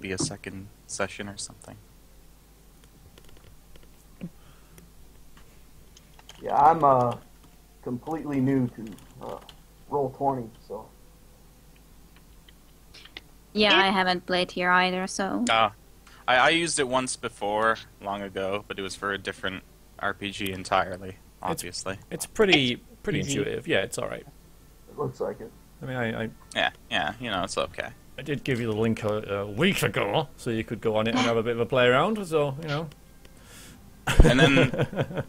be a second session or something. Yeah, I'm completely new to Roll20, so. Yeah, I haven't played here either, so... I used it once before, long ago, but it was for a different RPG entirely, obviously. It's pretty intuitive. Yeah, it's alright. It looks like it. I mean, Yeah, you know, it's okay. I did give you the link a week ago, so you could go on it and have a bit of a play around, so, you know. And then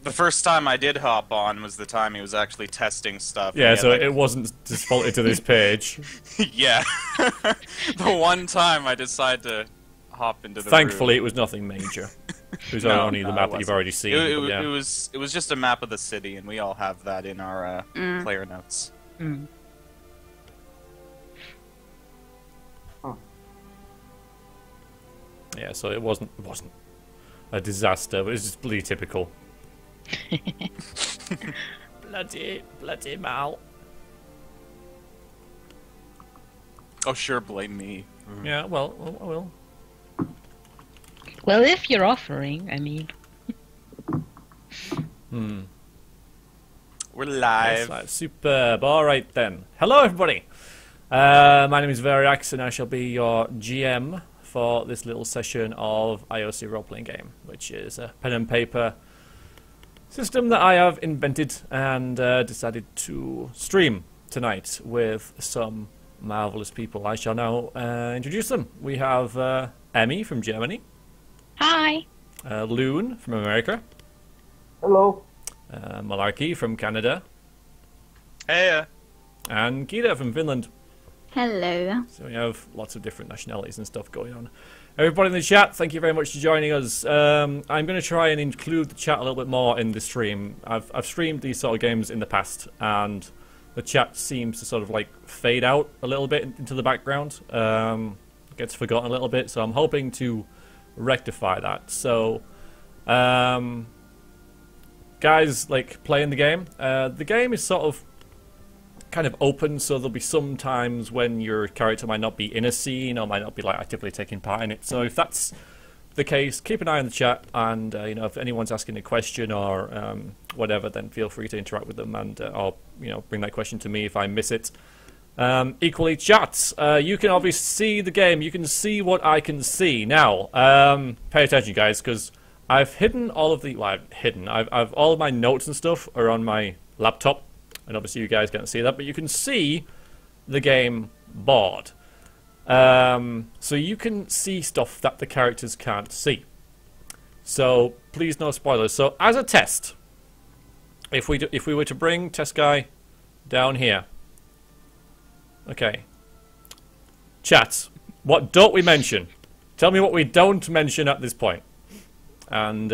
the first time I did hop on was the time he was actually testing stuff. Yeah, so it wasn't defaulted to this page. Yeah. The one time I decided to hop into the Thankfully, room. it was nothing major. It was No, only the map that you've already seen. It was just a map of the city, and we all have that in our player notes. Mm. Yeah, so it wasn't a disaster, but it was just bloody typical. bloody Mal. Oh, sure, blame me. Yeah, well, I will. Well, if you're offering, I mean. We're live. Yes, superb. All right then. Hello, everybody. My name is Variax, and I shall be your GM for this little session of Iiosia role-playing game, which is a pen and paper system that I have invented and decided to stream tonight with some marvelous people. I shall now introduce them. We have Emmy from Germany. Hi. Loon from America. Hello. Malarkey from Canada. Hey. And Kira from Finland. Hello. So we have lots of different nationalities and stuff going on. Everybody in the chat, thank you very much for joining us. I'm going to try and include the chat a little bit more in the stream. I've streamed these sort of games in the past, and the chat seems to sort of like fade out a little bit into the background. Gets forgotten a little bit, so I'm hoping to rectify that. So, guys, like playing the game is sort of kind of open, so there'll be some times when your character might not be in a scene or might not be like actively taking part in it. So if that's the case, keep an eye on the chat, and you know, if anyone's asking a question or whatever, then feel free to interact with them, and I'll bring that question to me if I miss it. Equally, chat, you can obviously see the game. You can see what I can see now. Pay attention, guys, because I've hidden all of the I've all of my notes and stuff are on my laptop. And obviously you guys can't see that, but you can see the game board. So you can see stuff that the characters can't see. So please no spoilers. So as a test, if we were to bring test guy down here. Okay. Chat, what don't we mention? Tell me what we don't mention at this point. And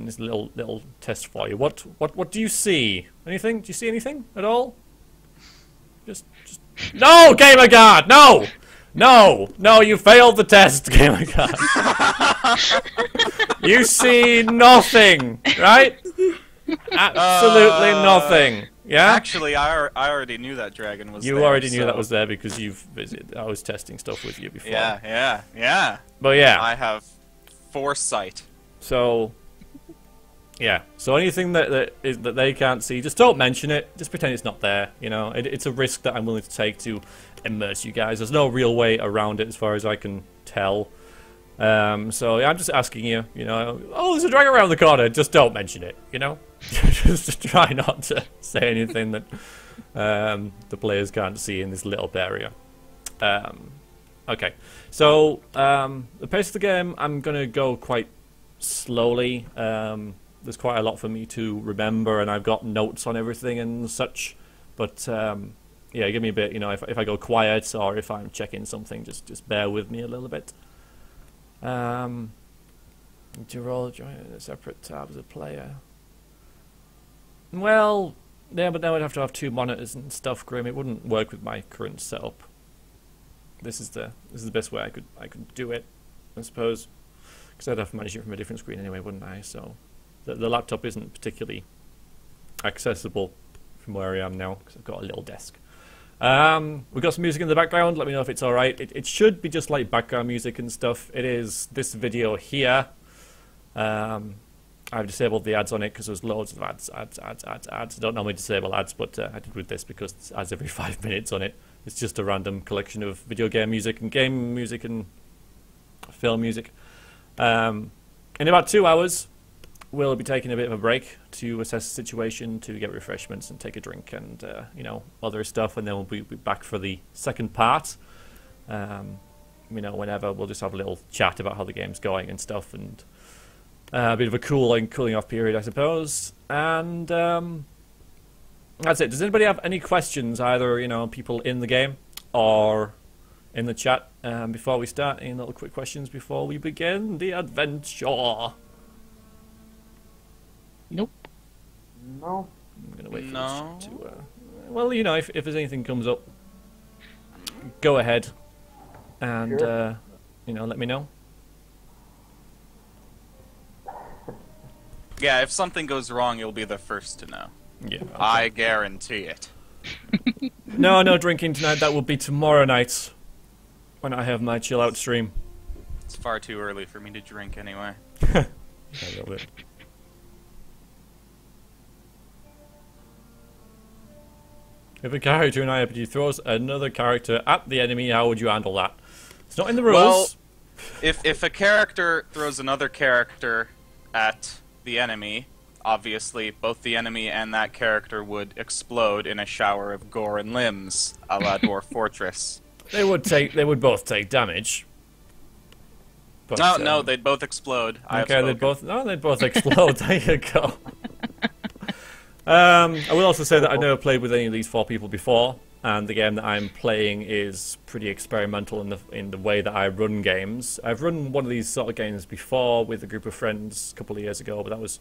this little test for you. What do you see? Anything? Do you see anything at all? Just no, Gamer Guard! No! You failed the test, Gamer Guard. You see nothing, right? Absolutely nothing. Yeah. Actually, I already knew that dragon was there. You already knew that was there because you've visited. I was testing stuff with you before. Yeah. But yeah, I have foresight. So, yeah. So anything that they can't see, just don't mention it. Just pretend it's not there. You know, it's a risk that I'm willing to take to immerse you guys. There's no real way around it, as far as I can tell. So yeah, I'm just asking you. You know, oh, there's a dragon around the corner. Just don't mention it. You know, just try not to say anything that the players can't see in this little area. Okay. So the pace of the game, I'm gonna go quite slowly. There's quite a lot for me to remember, and I've got notes on everything and such. But yeah, give me a bit. You know, if I go quiet or if I'm checking something, just bear with me a little bit. To roll, join a separate tab as a player. Well, yeah, but now I'd have to have two monitors and stuff, Grim. It wouldn't work with my current setup. This is the best way I could do it, I suppose. Because I'd have to manage it from a different screen anyway, wouldn't I? So the laptop isn't particularly accessible from where I am now, because I've got a little desk. We've got some music in the background. Let me know if it's alright. It should be just like background music and stuff. It is this video here. I've disabled the ads on it because there's loads of ads. I don't normally disable ads, but I did with this because it's ads every 5 minutes on it. It's just a random collection of video game music and game music and film music. In about 2 hours, we'll be taking a bit of a break to assess the situation, to get refreshments and take a drink and, you know, other stuff. And then we'll be back for the second part. You know, whenever we'll just have a little chat about how the game's going and stuff, and a bit of a cooling off period, I suppose. And that's it. Does anybody have any questions, either, you know, people in the game or in the chat, before we start? Any little quick questions before we begin the adventure? Nope. No. I'm gonna wait for this to. Well, you know, if there's anything comes up, go ahead and Sure. you know, let me know. Yeah, if something goes wrong, you'll be the first to know. Yeah. Okay. I guarantee it. No drinking tonight. That will be tomorrow night when I have my chill out stream. It's far too early for me to drink anyway. A little bit. If a character in RPG throws another character at the enemy, how would you handle that? It's not in the rules. Well, if a character throws another character at the enemy, obviously both the enemy and that character would explode in a shower of gore and limbs, a la Dwarf Fortress. They would both take damage. But, No, they'd both explode. Okay, they'd both explode. There you go. I will also say that I've never played with any of these 4 people before, and the game that I'm playing is pretty experimental in the way that I run games. I've run one of these sort of games before with a group of friends a couple of years ago, but that was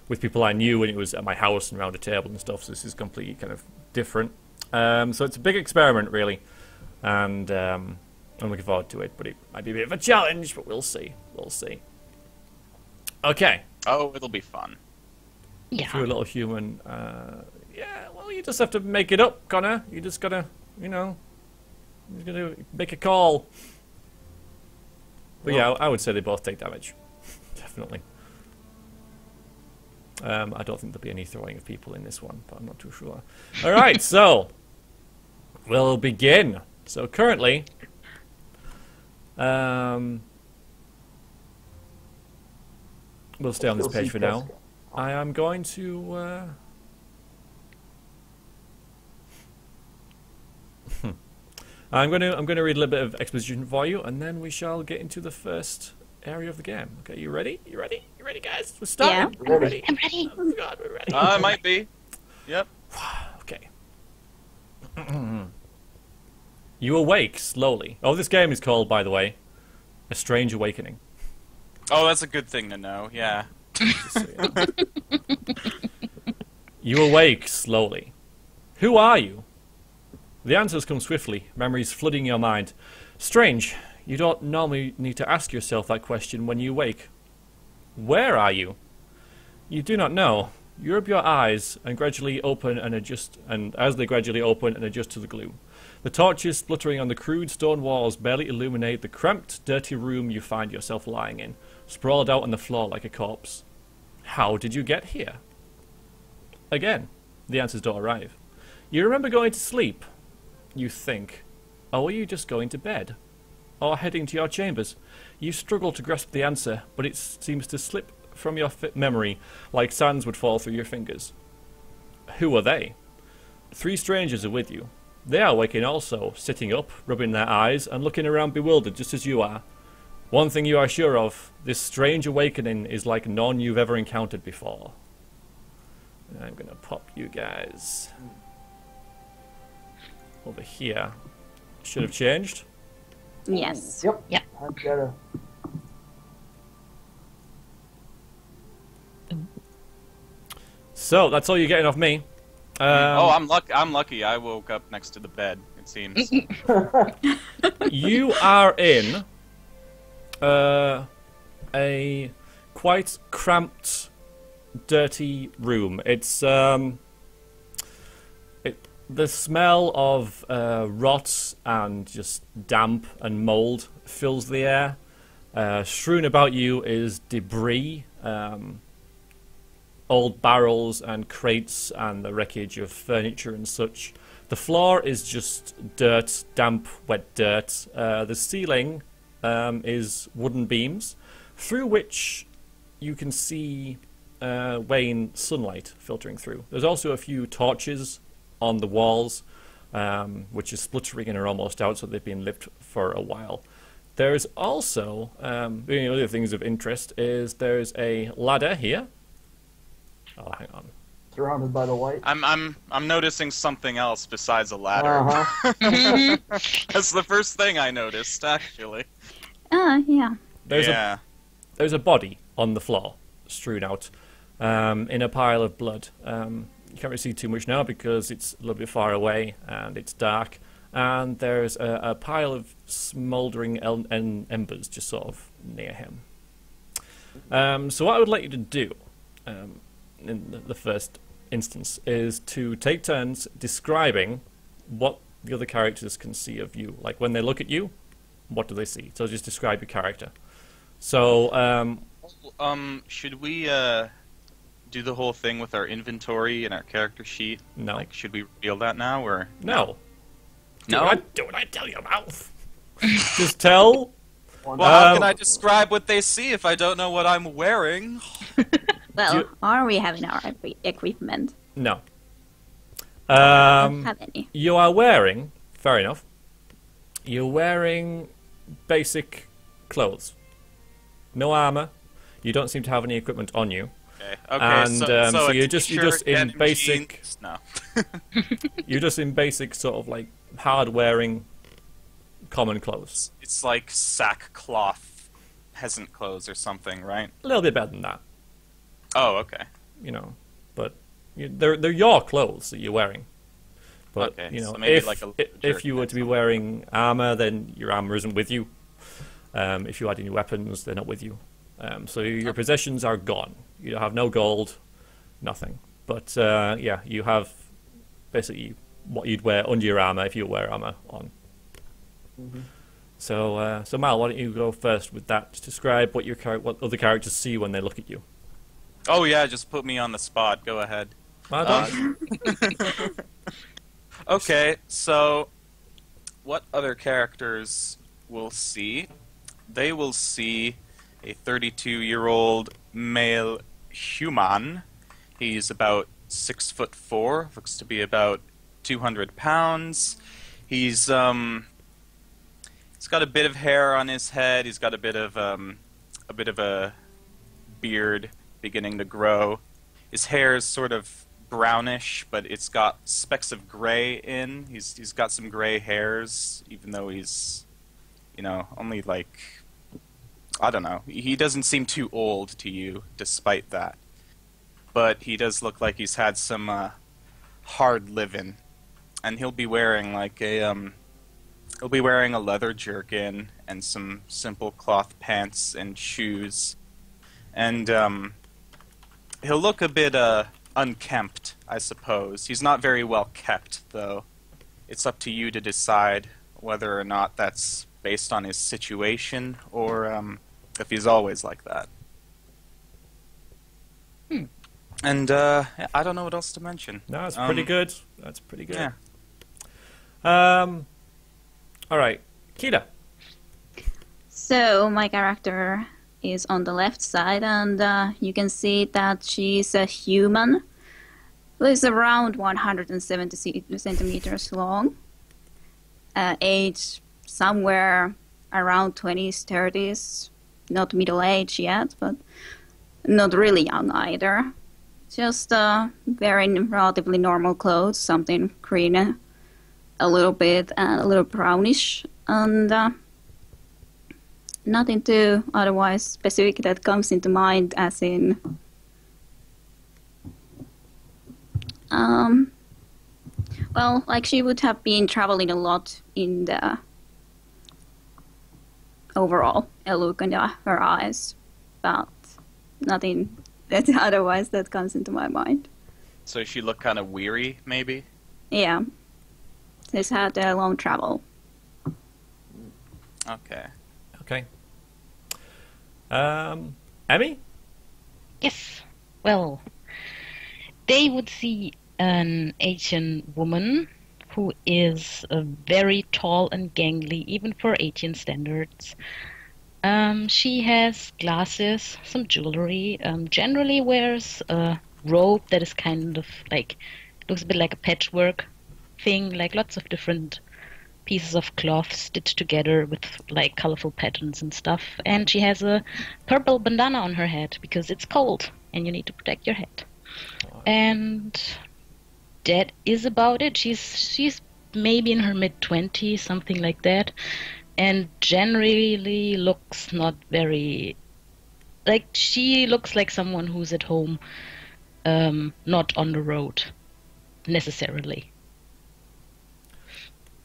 with people I knew, and it was at my house and around a table and stuff. So this is completely kind of different. So it's a big experiment, really, and I'm looking forward to it. But it might be a bit of a challenge, but we'll see. We'll see. Okay. Oh, it'll be fun. Yeah. If you're a little human, yeah, well, you just have to make it up, Connor. You just gotta, you know, you gotta make a call. But yeah, I would say they both take damage. Definitely. I don't think there'll be any throwing of people in this one, but I'm not too sure. Alright, so we'll begin. So currently, we'll stay on this page for now. I am going to I'm going to read a little bit of exposition for you, and then we shall get into the first area of the game. Okay, you ready? You ready, guys? We're starting. Yeah. We're ready. I'm ready. Oh God, we're ready. It might be. Yep. Okay. You awake slowly. Oh, this game is called, by the way, A Strange Awakening. Oh, that's a good thing to know, yeah. You awake slowly. Who are you? The answers come swiftly, memories flooding your mind. Strange, you don't normally need to ask yourself that question when you wake. Where are you? You do not know. You rub your eyes and gradually open and adjust, and as they gradually open and adjust to the gloom, the torches spluttering on the crude stone walls barely illuminate the cramped, dirty room you find yourself lying in, sprawled out on the floor like a corpse. How did you get here? Again, the answers don't arrive. You remember going to sleep. You think. Or were you just going to bed? Or heading to your chambers? You struggle to grasp the answer, but it seems to slip from your memory like sands would fall through your fingers. Who are they? 3 strangers are with you. They are waking also, sitting up, rubbing their eyes, and looking around bewildered just as you are. One thing you are sure of, this strange awakening is like none you've ever encountered before. And I'm gonna pop you guys over here. Should have changed. Yes. Yep. Yep. I've got a. So that's all you're getting off me. I'm lucky. I woke up next to the bed, it seems. You are in a quite cramped, dirty room. It's The smell of rot and just damp and mold fills the air. Strewn about you is debris, old barrels and crates and the wreckage of furniture and such. The floor is just dirt, damp, wet dirt. The ceiling is wooden beams, through which you can see wane sunlight filtering through. There's also a few torches on the walls, which is spluttering and are almost out, so they've been lit for a while. There's also, the other things of interest is there's a ladder here. Oh, hang on. Surrounded by the light. I'm noticing something else besides a ladder. Uh-huh. That's the first thing I noticed, actually. Yeah. There's a body on the floor, strewn out, in a pile of blood. You can't really see too much now because it's a little bit far away and it's dark. And there's a pile of smouldering embers just sort of near him. So what I would like you to do, in the first instance, is to take turns describing what the other characters can see of you. Like when they look at you, what do they see? So just describe your character. So, should we do the whole thing with our inventory and our character sheet? No. Like, should we reveal that now, or no. no? Do what I tell you, mouth. Just tell. Well, how can I describe what they see if I don't know what I'm wearing? Well, are we having our equipment? No. Don't have any. You are wearing, fair enough, you're wearing basic clothes. No armor. You don't seem to have any equipment on you. Okay. And so a you're just t-shirt, in denim basic. jeans? No. You're just in basic sort of like hard wearing common clothes. It's like sackcloth peasant clothes or something, right? A little bit better than that, Oh, okay. you know. But they're your clothes that you're wearing. But Okay, you know, so maybe if like a if you were to be wearing armor, then your armor isn't with you. If you had any weapons, they're not with you. So your possessions are gone. You have no gold, nothing. But yeah, you have basically what you'd wear under your armor if you wear armor on. Mm-hmm. So, Mal, why don't you go first with that? Just describe what what other characters see when they look at you. Oh yeah, just put me on the spot. Go ahead. Okay, so what other characters will see? They will see a 32-year-old male human. He's about 6'4", looks to be about 200 pounds. He's got a bit of hair on his head. He's got a bit of a beard beginning to grow. His hair is sort of brownish, but it's got specks of gray in. He's got some gray hairs, even though he's, you know, only like, I don't know. He doesn't seem too old to you, despite that. But he does look like he's had some hard living, and he'll be wearing like he'll be wearing a leather jerkin and some simple cloth pants and shoes, and he'll look a bit unkempt, I suppose. He's not very well kept, though. It's up to you to decide whether or not that's based on his situation, or if he's always like that. And I don't know what else to mention. No, that's pretty good. That's pretty good. Yeah. All right, Kira. So my character is on the left side, and you can see that she's a human who is around 170 centimeters long, age somewhere around 20s, 30s, not middle age yet, but not really young either. Just wearing relatively normal clothes, something green, a little bit, and a little brownish, and nothing too otherwise specific that comes into mind, as in well, like she would have been traveling a lot in the overall, a look in her eyes, but nothing that otherwise that comes into my mind. So she looked kind of weary, maybe? Yeah. He's had a long travel. Okay. Okay. Emmy? Yes. Well, they would see an Asian woman who is very tall and gangly, even for Asian standards. She has glasses, some jewelry, generally wears a robe that is kind of like, looks a bit like a patchwork thing, like lots of different pieces of cloth stitched together with like colorful patterns and stuff. And she has a purple bandana on her head because it's cold and you need to protect your head. And that is about it. She's maybe in her mid-20s, something like that, and generally looks not very like she looks like someone who's at home, not on the road necessarily.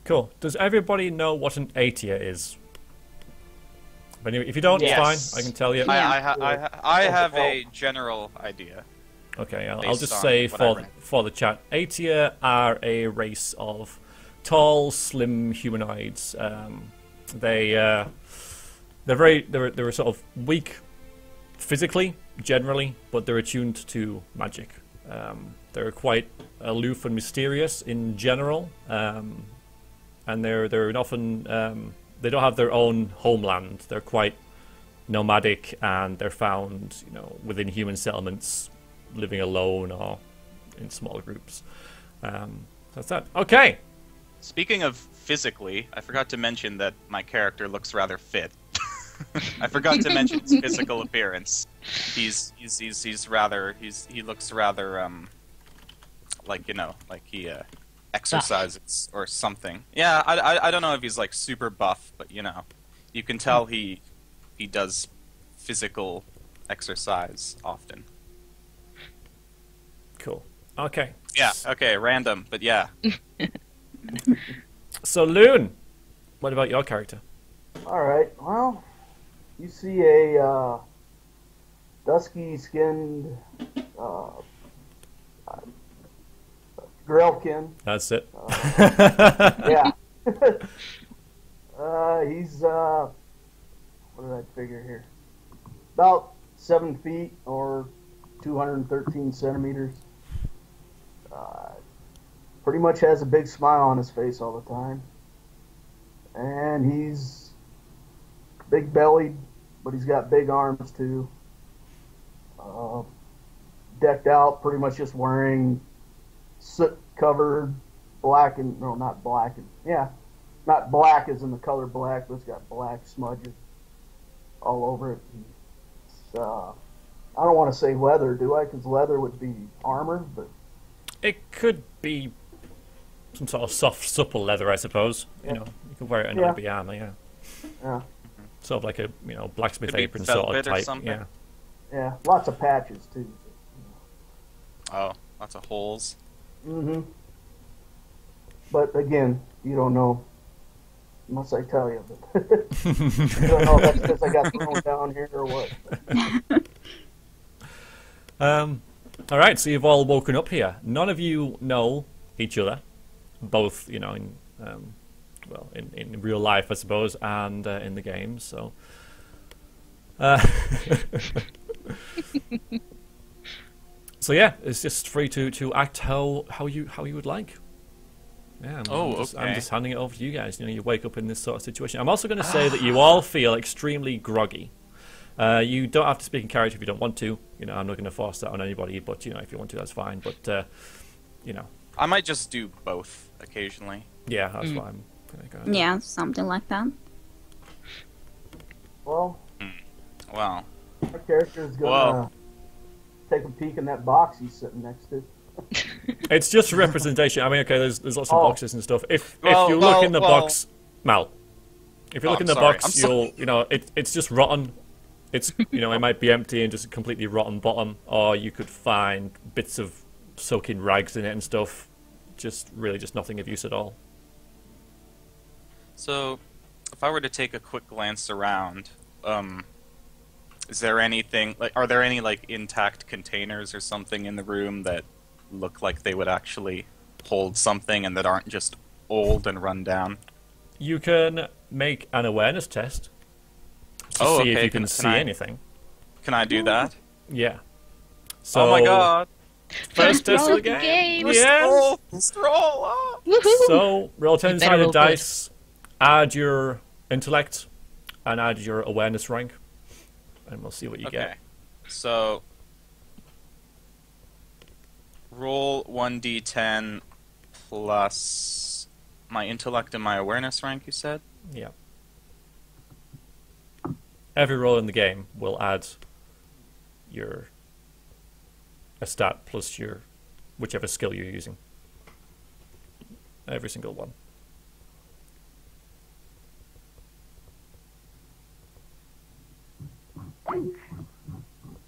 Cool. Does everybody know what an atian is? But anyway, if you don't, Yes. it's fine. I can tell you. I have a general idea. Okay, I'll Based just on say what I read. for the chat, atian are a race of tall, slim humanoids. They're sort of weak physically, generally, but they're attuned to magic. They're quite aloof and mysterious in general, and they're often they don't have their own homeland. They're quite nomadic, and they're found, within human settlements, living alone or in small groups. That's that. Okay. Speaking of physically, I forgot to mention that my character looks rather fit. I forgot to mention his physical appearance. He looks rather like he exercises or something. Yeah, I don't know if he's like super buff, but you can tell he does physical exercise often. Cool. Okay. Yeah. Okay. Random, but yeah. So, Loon, what about your character? Alright, well, you see a dusky-skinned Grelkin. That's it. Yeah. He's, what did I figure here? About 7 feet or 213 centimeters. Pretty much has a big smile on his face all the time. And he's big bellied, but he's got big arms too. Decked out, pretty much just wearing soot covered black and, no, not black. Yeah, not black as in the color black, but it's got black smudges all over it. It's, I don't want to say leather, do I? Because leather would be armor, but It could be some sort of soft, supple leather, I suppose. Yeah. You could wear it and Yeah. not be armor, yeah. yeah, Sort of like a, blacksmith Could be apron sort of velvet or type. something. Yeah. yeah, lots of patches too. Oh, lots of holes. Mm-hmm. But again, you don't know unless I tell you. But you don't know if that's because I got thrown down here or what. All right, so you've all woken up here. None of you know each other, both, in real life, I suppose, and in the game. So, so yeah, it's just free to act how you would like. Yeah, I'm just handing it over to you guys. You wake up in this sort of situation. I'm also going to say that you all feel extremely groggy. You don't have to speak in character if you don't want to. I'm not going to force that on anybody, but if you want to, that's fine. But I might just do both occasionally. yeah, that's what I'm going to go. Yeah, something like that. Well, Wow. my character is gonna take a peek in that box he's sitting next to. It's just representation. I mean, okay, there's lots of Oh. boxes and stuff. If Well, you look well, in the well- box, Mal, if you look Oh, in the I'm sorry, box, I'm sorry. you'll it's just rotten. It's it might be empty and just a completely rotten bottom, or you could find bits of soaking rags in it and stuff. Just nothing of use at all. So, if I were to take a quick glance around, is there anything are there any intact containers or something in the room that look like they would actually hold something and that aren't just old and run down. You can make an awareness test to Oh, see if okay, you can can see I- anything. Can I do that? Yeah. So, Oh my god! First test roll of the of the game. game. Yes. First roll! Ah. Woohoo! So roll 10 better sided roll good. dice, add your intellect, and add your awareness rank, and we'll see what you Okay, get. so roll 1d10 plus my intellect and my awareness rank, you said? Yeah. Every roll in the game will add a stat plus your whichever skill you're using. Every single one.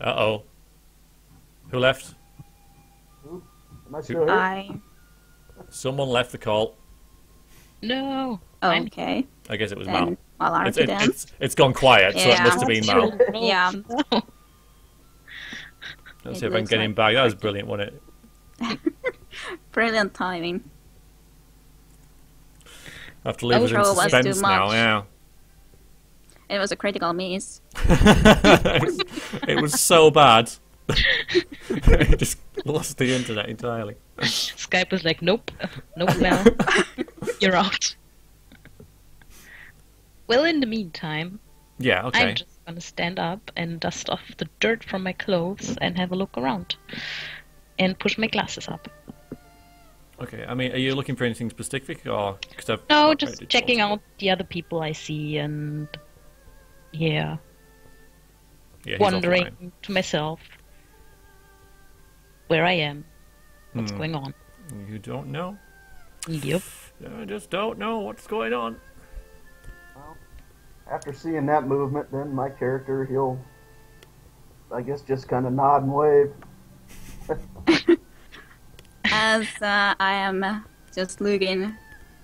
Uh-oh. Who left? Am I still here? I. Someone left the call. No. I'm Okay. I guess it was Mal. Then malarkey then. It's gone quiet, so it Yeah. must have been Mal. Yeah. No. Let's It see if I can looks get him like back. That was brilliant, wasn't it? Brilliant timing. I have to leave us in Outro was too suspense now, much. yeah. It was a critical miss. It was so bad. I just lost the internet entirely. Skype was like, nope, nope, Mel, you're out. Well, in the meantime, Yeah, okay. I'm just gonna stand up and dust off the dirt from my clothes and have a look around. And push my glasses up. Okay, I mean, are you looking for anything specific, or... Cause I've No, not just read it checking also. out the other people I see and... Yeah, Yeah, he's wondering offline. to myself where I am, what's Hmm. going on. You don't know? Yep. I just don't know what's going on. After seeing that movement, then my character, he'll, I guess, just kind of nod and wave. As I am just looking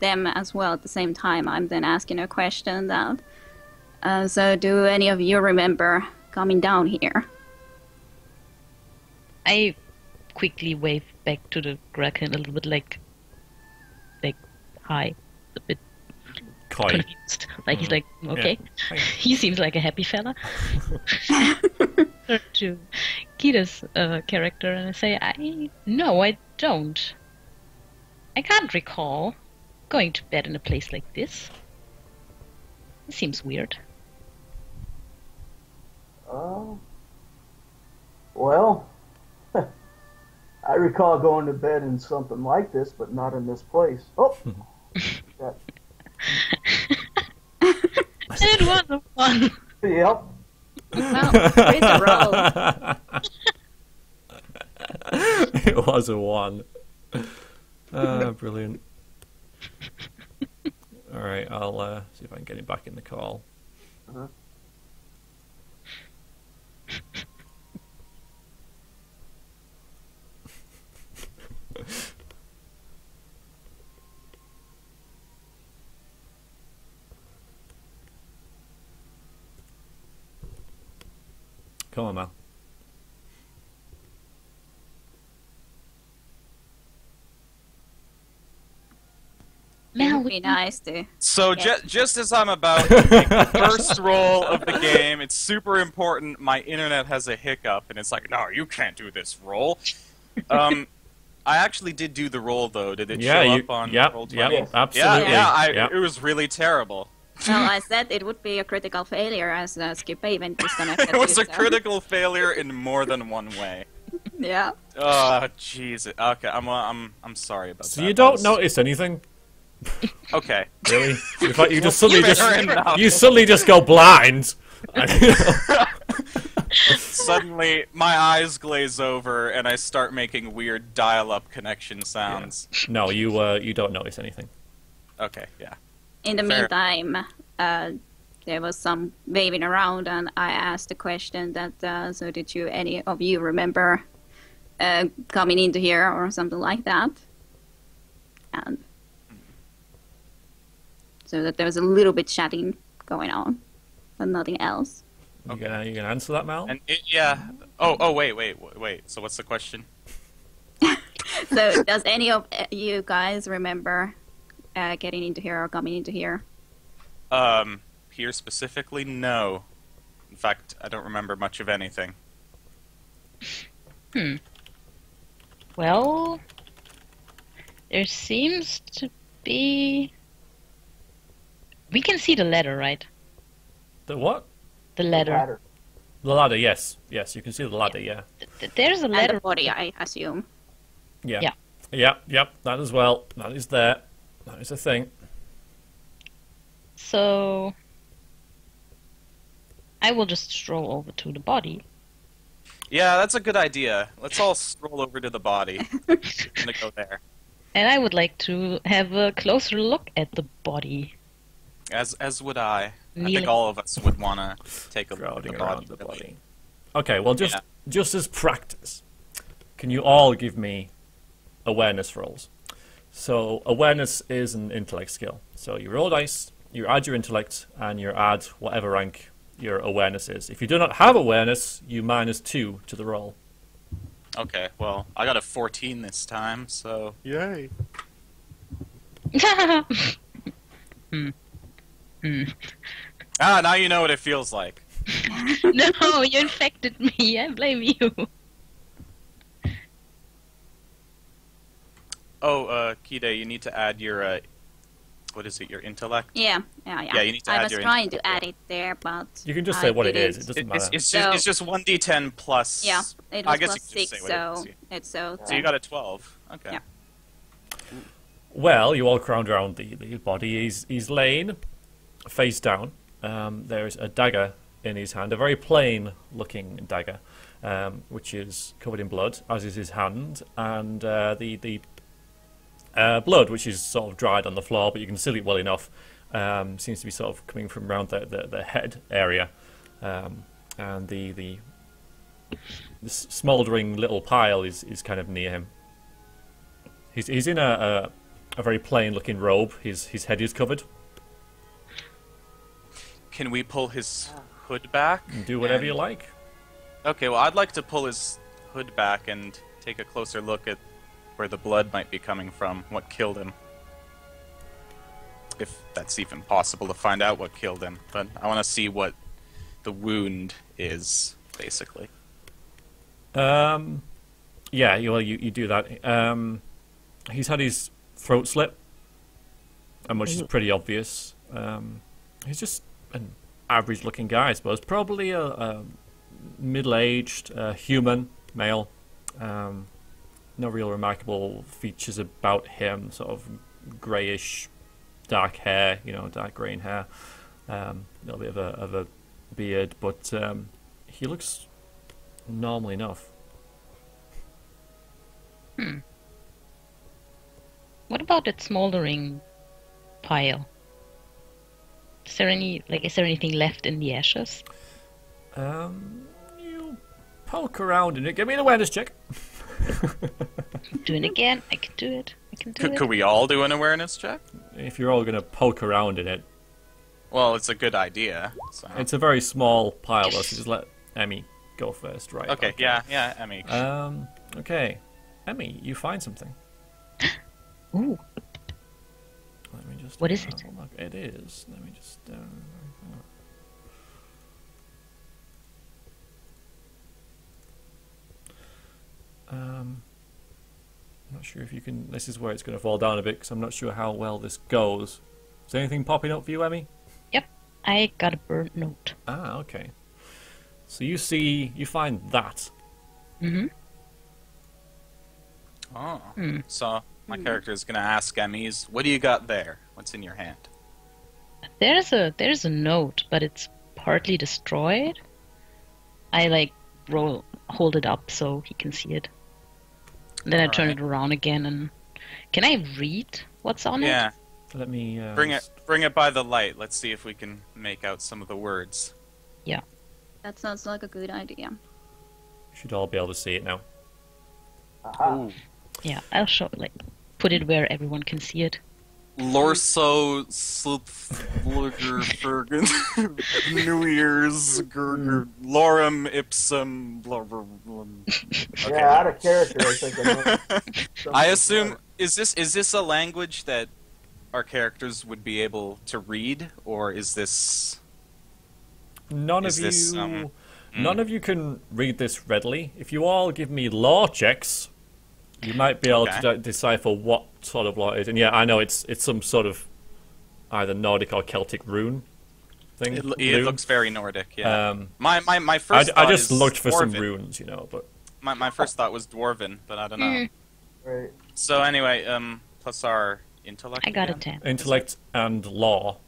them as well at the same time, I'm then asking a question that. So, do any of you remember coming down here? I quickly wave back to the Kraken a little bit like hi, a bit Koi. confused. Like he's like, okay, Hi. he seems like a happy fella. Turn to Kita's character and I say, no, I don't. I can't recall going to bed in a place like this. It seems weird. Well, I recall going to bed in something like this, but not in this place. Oh, that, It was a fun. yep. Well, praise the roll. It was a 1. Brilliant. Alright, I'll see if I can get him back in the call. Uh-huh. Come on, Mal. It Mel, would be nice to. So Yeah. just as I'm about to make the first roll of the game, it's super important. My internet has a hiccup, and it's like, no, you can't do this roll. I actually did do the roll though. Did it show up on roll 20? Yes. Absolutely. Yeah. It was really terrible. Well, I said it would be a critical failure as a skip event is gonna. It was a critical failure in more than one way. Yeah. Oh, jeez. Okay, I'm sorry about that. So you That don't was- notice anything? Okay. Really? In fact, you just suddenly Fair enough. you suddenly just go blind. Suddenly, my eyes glaze over, and I start making weird dial-up connection sounds. No, you don't notice anything. Okay, yeah. In the Fair. meantime, there was some waving around, and I asked the question that. So, did you any of you remember coming into here or something like that? And so that there was a little bit chatting going on, but nothing else. You gonna answer that, Mal? And yeah. Oh, wait. So what's the question? So, does any of you guys remember getting into here or coming into here? Here specifically, no. In fact, I don't remember much of anything. Well, there seems to be... We can see the ladder, right? The what? The ladder. The ladder, yes. Yes, you can see the ladder, yeah. There's a And ladder. the body, I assume. Yeah. Yeah. Yep, that as well. That is there. That is a thing. So I will just stroll over to the body. Yeah, that's a good idea. Let's all stroll over to the body. I'm gonna go there. And I would like to have a closer look at the body. As would I. I Kneeling. think all of us would want to take a look at the Crowding body. around the really. body. Okay, well, Yeah. just as practice, can you all give me awareness rolls? So awareness is an intellect skill. So you roll dice, you add your intellect, and you add whatever rank your awareness is. If you do not have awareness, you -2 to the roll. Okay, well, I got a 14 this time, so yay. Ah, now you know what it feels like. No, you infected me. I blame you. Oh, Kide, you need to add your, what is it, your intellect? Yeah. Yeah, you need to I add was your trying to intellect. add it there, but You can just I say what it didn't. is. It doesn't It's, matter. it's, So- just, it's just 1d10 plus... Yeah, it I was guess plus you can just 6, say what so it is. it's so. So you got a 12. Okay. Yeah. Well, you all crowd around the body. He's laying face down. There's a dagger in his hand, a very plain-looking dagger, which is covered in blood, as is his hand, and the blood, which is sort of dried on the floor, but you can see it well enough, seems to be sort of coming from around the head area, and the smouldering little pile is kind of near him. He's in a very plain-looking robe. His head is covered. Can we pull his hood back? Do whatever And- you like. Okay, well, I'd like to pull his hood back and take a closer look at where the blood might be coming from, what killed him. If that's even possible to find out what killed him. But I want to see what the wound is, basically. Yeah, you do that. He's had his throat slit, and which is pretty obvious. He's just an average-looking guy, I suppose. Probably a middle-aged human male. No real remarkable features about him. Sort of greyish, dark hair. Dark green hair. A little bit of a beard, but he looks normal enough. What about that smoldering pile? Is there anything left in the ashes? You poke around in it. Give me an awareness check. Do it again. I can do it. Could we all do an awareness check? If you're all going to poke around in it, Well, it's a good idea. So. it's a very small pile, though, so just let Emmy go first, right? Okay, yeah, Emmy. Okay. Emmy, you find something. Ooh, Let me just. What is it? have a look. It is. Let me just. I'm not sure if you can. This is where it's going to fall down a bit because I'm not sure how well this goes. Is there anything popping up for you, Emmy? yep. I got a burnt note. Ah, okay. So you find that. Mm-hmm. Oh. Hmm. So my character is going to ask Emmy's, what do you got there? What's in your hand? There's a note, but it's partly destroyed. I hold it up so he can see it. And then I turn Alright. it around again and can I read what's on Yeah, Let me bring it by the light. Let's see if we can make out some of the words. That sounds like a good idea. You should all be able to see it now. Aha. Ooh. it? Yeah, I'll put it where everyone can see it. Lorso Slupflugger Fergen New Year's Gurger Lorem Ipsum blah, blah, blah. Okay. Yeah, out of character, I think. I know. I assume is this a language that our characters would be able to read, or is this... None of you can read this readily. If you all give me law checks, you might be able to decipher what sort of law it is. And yeah, I know it's some sort of either Nordic or Celtic rune thing. It looks very Nordic, yeah. My first thought I just is looked for Dwarven. some runes, you know, but... My first thought was Dwarven, but I don't know. Right. So anyway, plus our intellect. I got a again? 10. Intellect and law.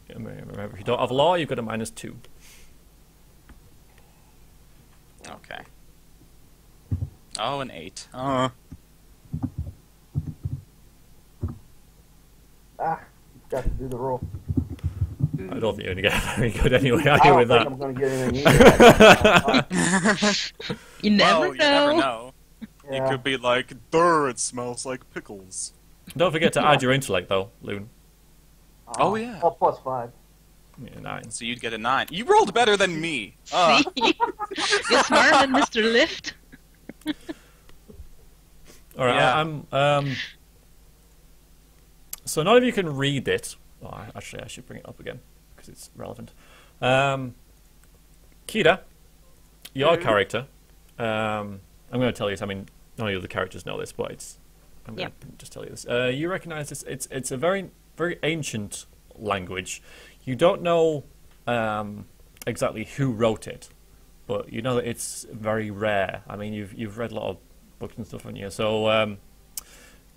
Remember, if you don't have law, you've got a -2. Okay. Oh, an 8. Ah, got to do the roll. I don't think you're going to get very good anyway, are I you, don't with think that? I'm going to get anything either. You never Well, know. you never know. Yeah. It could be like, "Durr, it smells like pickles." Don't forget to add your intellect, though, Loon. Oh, yeah. Oh, +5. Yeah, 9. So you'd get a 9. You rolled better than me. See? You're smarter than Mr. Lift. Alright, Yeah. So none of you can read it. Oh, actually, I should bring it up again, because it's relevant. Kira, your character, I'm going to tell you this, I mean, none of the other characters know this, but I'm going to just tell you this. You recognize this, it's a very, very ancient language. You don't know exactly who wrote it, but you know that it's very rare. I mean, you've read a lot of books and stuff, haven't you? So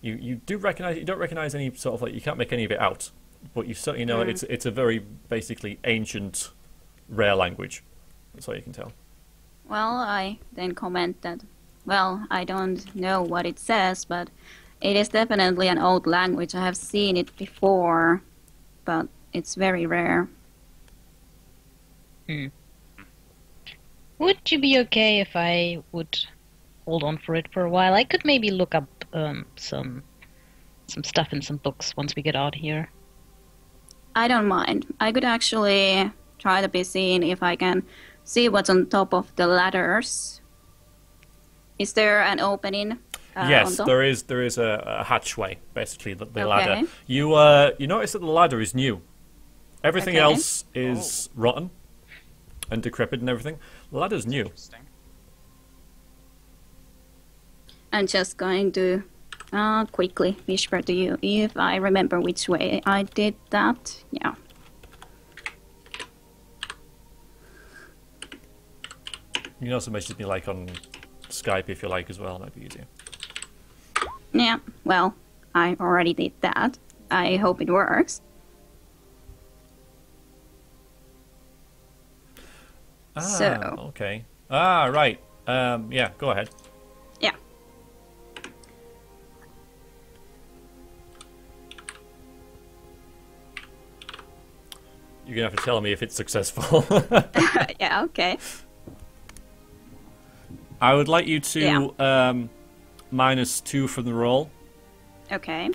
you don't recognize any sort of, like, you can't make any of it out, but you certainly know it's a very basically ancient, rare language. That's all you can tell. Well, I then comment that, well, I don't know what it says, but it is definitely an old language. I have seen it before, but it's very rare. Would you be okay if I would hold on for it for a while? I could maybe look up some stuff in some books once we get out here. I don't mind. I could actually try to be seen if I can see what's on top of the ladders. Is there an opening? Yes, on top? there is a hatchway, basically, the Okay. ladder. You notice that the ladder is new. Everything Okay. else is rotten and decrepit and everything. The ladder's new. Interesting. I'm just going to quickly whisper to you if I remember which way I did that. Yeah. You can also message me, like, on Skype if you like as well. That'd be easier. Yeah, well, I already did that. I hope it works. So. Okay. Right. Yeah, go ahead. Yeah. You're gonna have to tell me if it's successful. Yeah, okay. I would like you to -2 from the roll. Okay.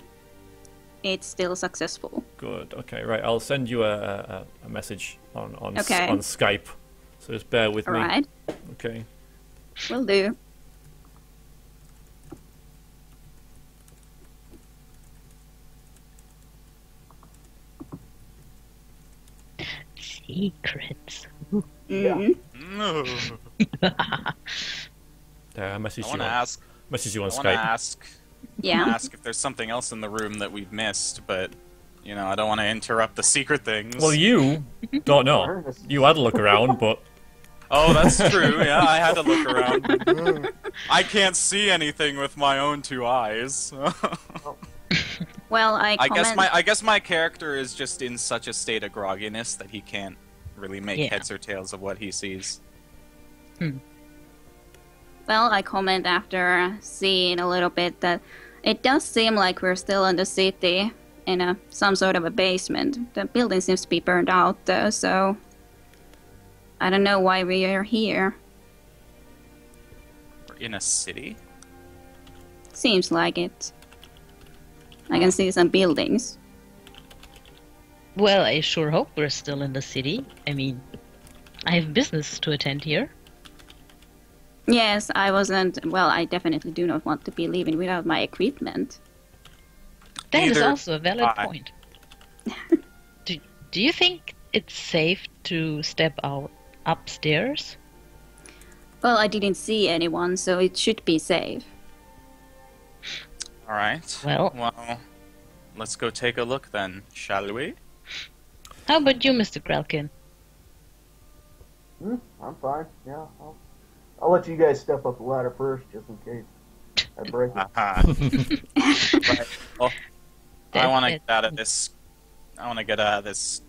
It's still successful. Good. Okay. Right. I'll send you a message on Okay. on Skype. So just bear with me. Alright, Okay. will do. Secrets. Mm. No. I message I you. want to ask. Message you on I want to Skype. Yeah. ask if there's something else in the room that we've missed, but you know, I don't want to interrupt the secret things. Well, you don't know. You had a look around, but Oh, that's true. Yeah, I had to look around. I can't see anything with my own 2 eyes. Well, I comment. I guess my character is just in such a state of grogginess that he can't really make Yeah. heads or tails of what he sees. Well, I comment after seeing a little bit that it does seem like we're still in the city in some sort of a basement. The building seems to be burned out though, so I don't know why we are here. We're in a city? Seems like it. I can see some buildings. Well, I sure hope we're still in the city. I mean, I have business to attend here. Yes, I wasn't. Well, I definitely do not want to be leaving without my equipment. That is Neither also a valid I. point. Do you think it's safe to step out upstairs? Well, I didn't see anyone, so it should be safe. All right. Well, let's go take a look then, shall we? how about you, Mr. Grelkin? I'm fine. Yeah, I'll let you guys step up the ladder first, just in case I break it. Right. Well, I want to That's get out of this. I want to get out of this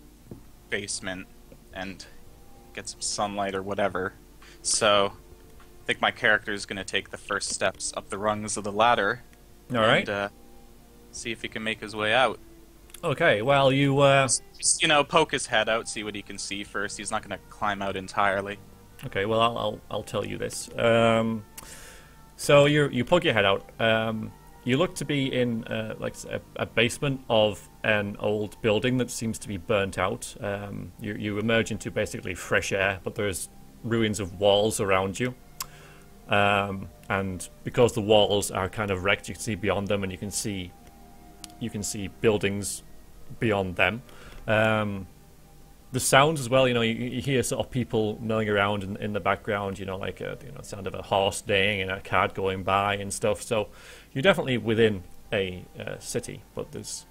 basement and get some sunlight or whatever. So, I think my character is going to take the first steps up the rungs of the ladder. All right. And see if he can make his way out. Okay. Well, you. Just, poke his head out, see what he can see first. He's not going to climb out entirely. Okay. Well, I'll tell you this. So you poke your head out. You look to be in like a basement of an old building that seems to be burnt out. You emerge into basically fresh air, but there's ruins of walls around you. And because the walls are kind of wrecked, you can see beyond them, and you can see buildings beyond them. The sounds as well, you hear sort of people milling around in the background, like sound of a horse neighing and a cart going by and stuff. So you're definitely within a city, but there's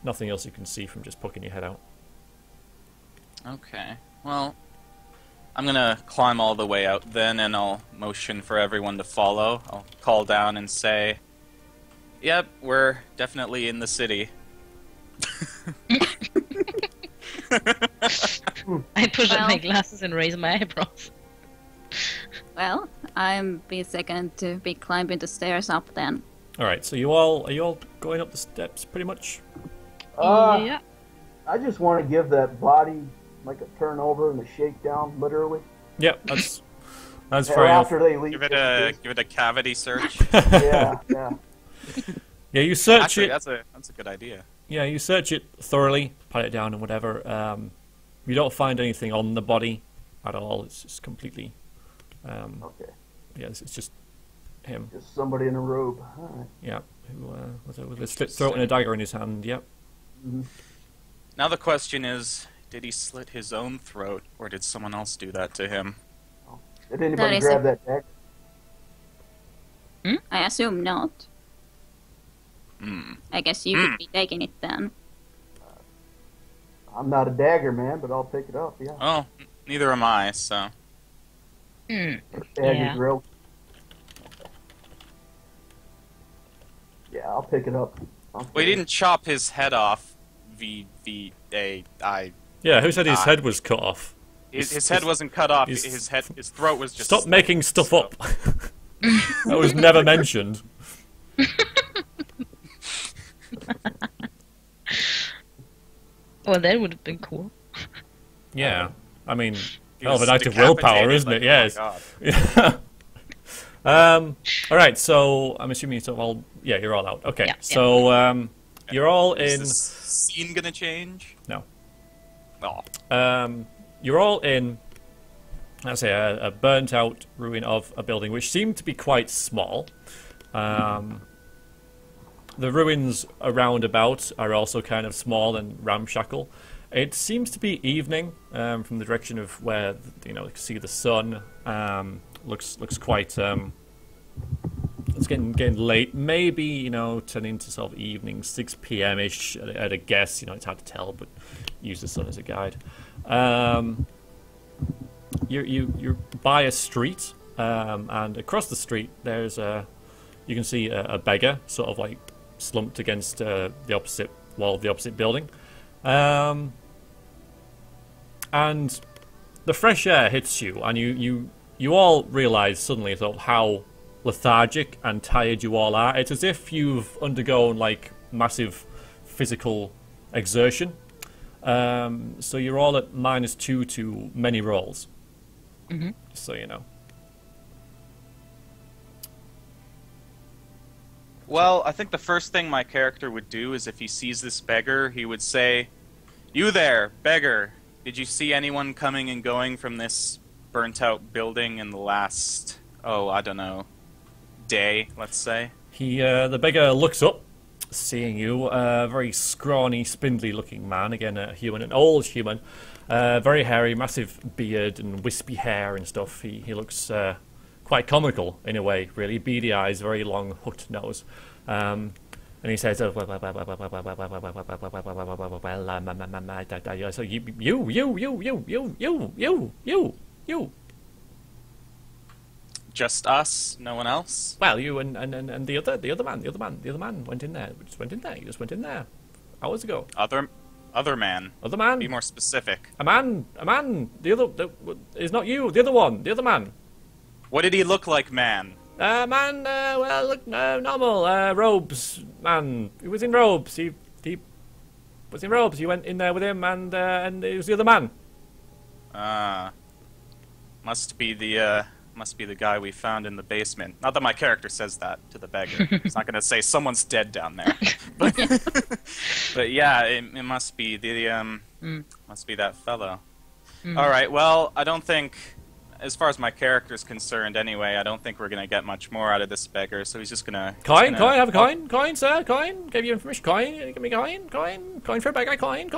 nothing else you can see from just poking your head out. Okay. Well, I'm going to climb all the way out then, and I'll motion for everyone to follow. I'll call down and say, "Yep, we're definitely in the city." I push up my glasses and raise my eyebrows. Well, I'm be second to be climbing the stairs up then. All right. So are you all going up the steps pretty much? Yeah. I just want to give that body like a turnover and a shakedown, literally. Yep. That's Or fair enough. after they leave. Give it a cavity search. Yeah. Yeah, you search Actually, it. that's a good idea. Yeah, you search it thoroughly, pat it down and whatever. You don't find anything on the body at all. It's just completely. Okay. Yeah, it's just him. Just somebody in a robe. All right. Yeah, who with a slit throat and a dagger in his hand. Yep. Now the question is, did he slit his own throat, or did someone else do that to him? Did anybody That is grab that dagger? I assume not. I guess you could be taking it then. I'm not a dagger man, but I'll pick it up. Yeah. Oh, neither am I, so... Dagger Yeah. grill. Yeah, I'll pick it up. We didn't chop his head off. V-V-A-I... Yeah, who said his head was cut off? His head wasn't cut off, his- his throat was just... Stop slit. making stuff up. That was never mentioned. Well, that would have been cool. Yeah, I mean, He hell of was an act of willpower, decapitated, isn't like, it? Yes. Oh my God. All right, so I'm assuming you're all. Yeah, you're all out. Okay, Yeah, so you're all Is in. this scene gonna change? No. Oh. You're all in. Let's say a burnt-out ruin of a building, which seemed to be quite small. The ruins around about are also kind of small and ramshackle. It seems to be evening from the direction of where you can see the sun. Looks quite. It's getting late. Maybe turning to sort of evening, 6 p.m. ish at a guess. It's hard to tell, but use the sun as a guide. You're by a street, and across the street there's you can see a beggar sort of like slumped against the opposite wall of the opposite building, and the fresh air hits you, and you all realise suddenly sort of how lethargic and tired you all are. It's as if you've undergone like massive physical exertion. So you're all at -2 to many rolls. Just so you know. Well, I think the first thing my character would do is if he sees this beggar, he would say, "You there, beggar, did you see anyone coming and going from this burnt-out building in the last, I don't know, day, let's say?" The beggar looks up seeing you. A very scrawny, spindly-looking man. Again, a human, an old human. Very hairy, massive beard and wispy hair and stuff. He looks quite comical in a way, really. Beady eyes, very long hooked nose. And he says, so you. Just us, no one else? Well, you and the other man went in there. He just went in there hours ago. Other man. Other man. Be more specific. A man. Is not you. The other one. The other man. What did he look like, man? Man. Well, look, normal. Robes. Man. He was in robes. He was in robes. You went in there with him, and it was the other man. Must be the guy we found in the basement. Not that my character says that to the beggar. He's not going to say someone's dead down there. But yeah, it must be must be that fellow. All right. Well, I don't think, as far as my character's concerned, anyway, I don't think we're going to get much more out of this beggar. So he's just going to coin. Have a coin, sir. Coin. Give you information. Coin. Give me coin for a beggar. Coin.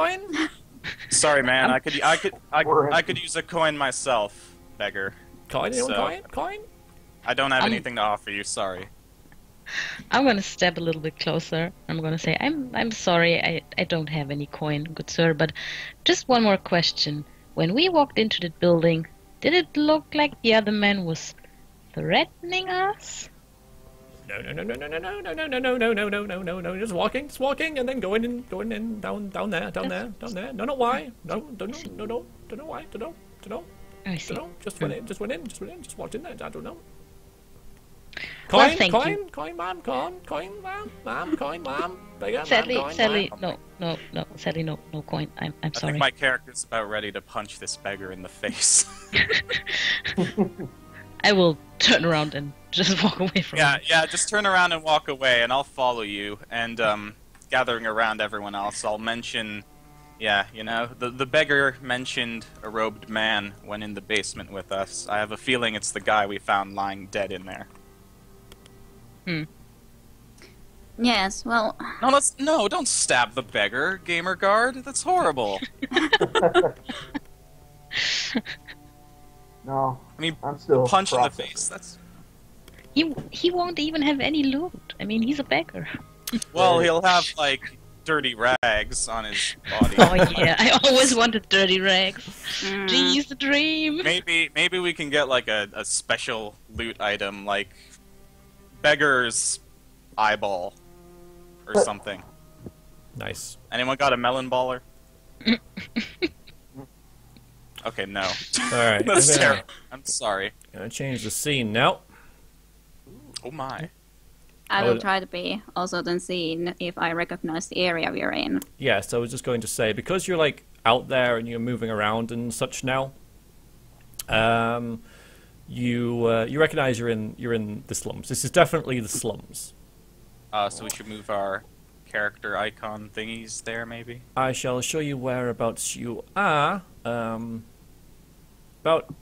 Sorry, man. I could use a coin myself, beggar. Coin. Anyone coin? I don't have anything to offer you. Sorry. I'm gonna step a little bit closer. I'm gonna say, I'm sorry, I don't have any coin, good sir, but just one more question. When we walked into the building, did it look like the other man was threatening us? No. Just walking, and then going in, down there. No, not why. No, don't know why. Don't know. I see. Don't know. Just went in. Just walked in there. I don't know. Well, Coin, thank you. coin, ma'am. Beggar, Sadly, ma'am, no. Sadly, no coin. I'm I sorry. think my character's about ready to punch this beggar in the face. I will turn around and just walk away from him. Yeah, just turn around and walk away, and I'll follow you. And gathering around everyone else, I'll mention, the beggar mentioned a robed man when in the basement with us. I have a feeling it's the guy we found lying dead in there. Yes, well, No, don't stab the beggar, gamer guard. That's horrible. No, I mean, I'm still punch in the processing. face. That's He won't even have any loot. I mean, he's a beggar. well, he'll have like dirty rags on his body. Oh yeah, I always wanted dirty rags. Jeez, the dream. Maybe we can get like a special loot item, like beggar's eyeball or something. Nice. Anyone got a melon baller? Okay, no. Alright. That's terrible. I'm sorry. Gonna change the scene now. Oh my. I will try to be also then seen if I recognize the area we're in. Yes, I was just going to say, because you're like out there and you're moving around and such now, you recognize you're in the slums. This is definitely the slums. So we should move our character icon thingies there, maybe? I shall show you whereabouts you are. About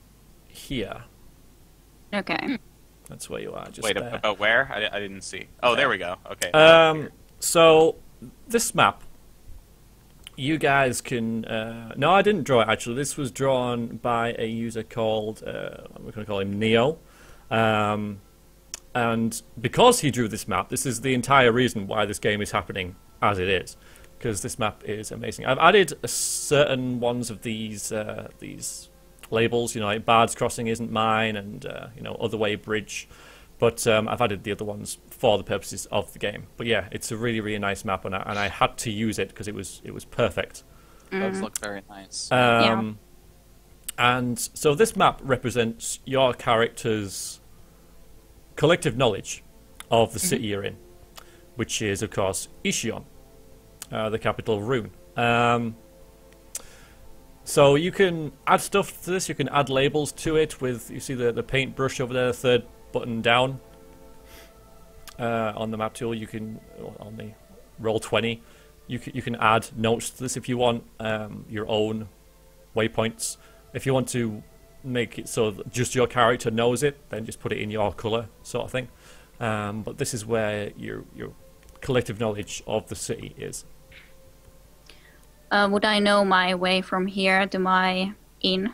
here. Okay. That's where you are. Just Wait, there. about where? I didn't see. Oh, there we go. Okay. So this map, you guys can. No, I didn't draw it actually. This was drawn by a user called. We're going to call him Neo. And because he drew this map, this is the entire reason why this game is happening as it is, because this map is amazing. I've added certain ones of these labels, like Bard's Crossing isn't mine, and Other Way Bridge, but I've added the other ones for the purposes of the game. But yeah, it's a really, really nice map, and I had to use it because it was perfect. Those look very nice. Yeah. And so this map represents your character's collective knowledge of the city you're in, which is, of course, Eishion, the capital of Rune. So you can add stuff to this. You can add labels to it with, you see the paintbrush over there, the third button down on the map tool. You can, on the Roll20, you can add notes to this if you want, your own waypoints. If you want to make it so that just your character knows it, then just put it in your colour, sort of thing. But this is where your collective knowledge of the city is. Would I know my way from here to my inn?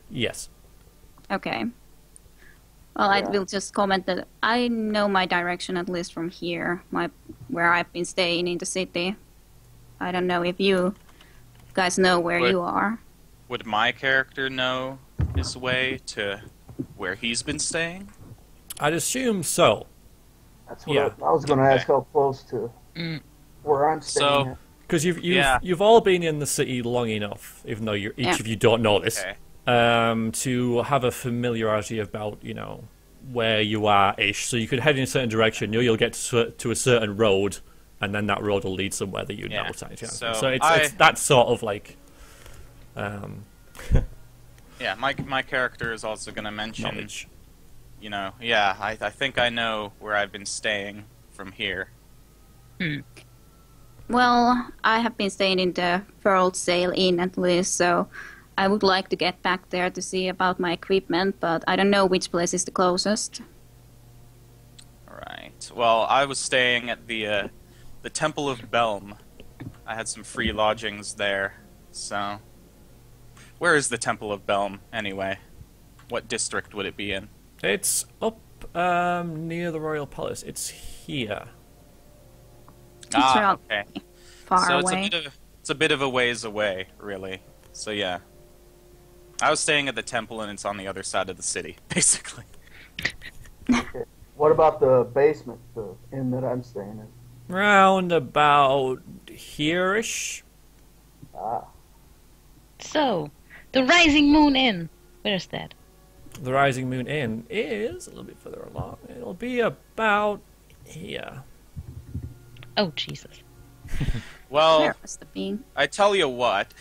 Yes. Okay. Well, I Yeah. will just comment that I know my direction at least from here, where I've been staying in the city. I don't know if you guys know where But- you are. Would my character know his way to where he's been staying? I'd assume so. That's what Yeah. I was going to ask how close to Mm. where I'm staying. So- at. Because Yeah. you've all been in the city long enough, even though each Yeah. of you don't know this, Okay. to have a familiarity about, where you are-ish. So you could head in a certain direction, you'll get to a certain road, and then that road will lead somewhere that you Yeah. know. Kind of thing. So So it's I- that sort of like Yeah, my character is also going to mention, knowledge. I think I know where I've been staying from here. Well, I have been staying in the Furled Sail Inn at least, so I would like to get back there to see about my equipment, but I don't know which place is the closest. Right. Well, I was staying at the Temple of Belm. I had some free lodgings there, so... Where is the Temple of Belm, anyway? What district would it be in? It's up near the royal palace. It's here. It's not okay. far So away. it's a bit of a ways away, really. So yeah. I was staying at the temple and it's on the other side of the city, basically. What about the basement, the inn that I'm staying in? Round about here-ish. Ah, So, the Rising Moon Inn. Where's that? The Rising Moon Inn is a little bit further along. It'll be about here. Oh, Jesus. Well, Where must have been? I tell you what,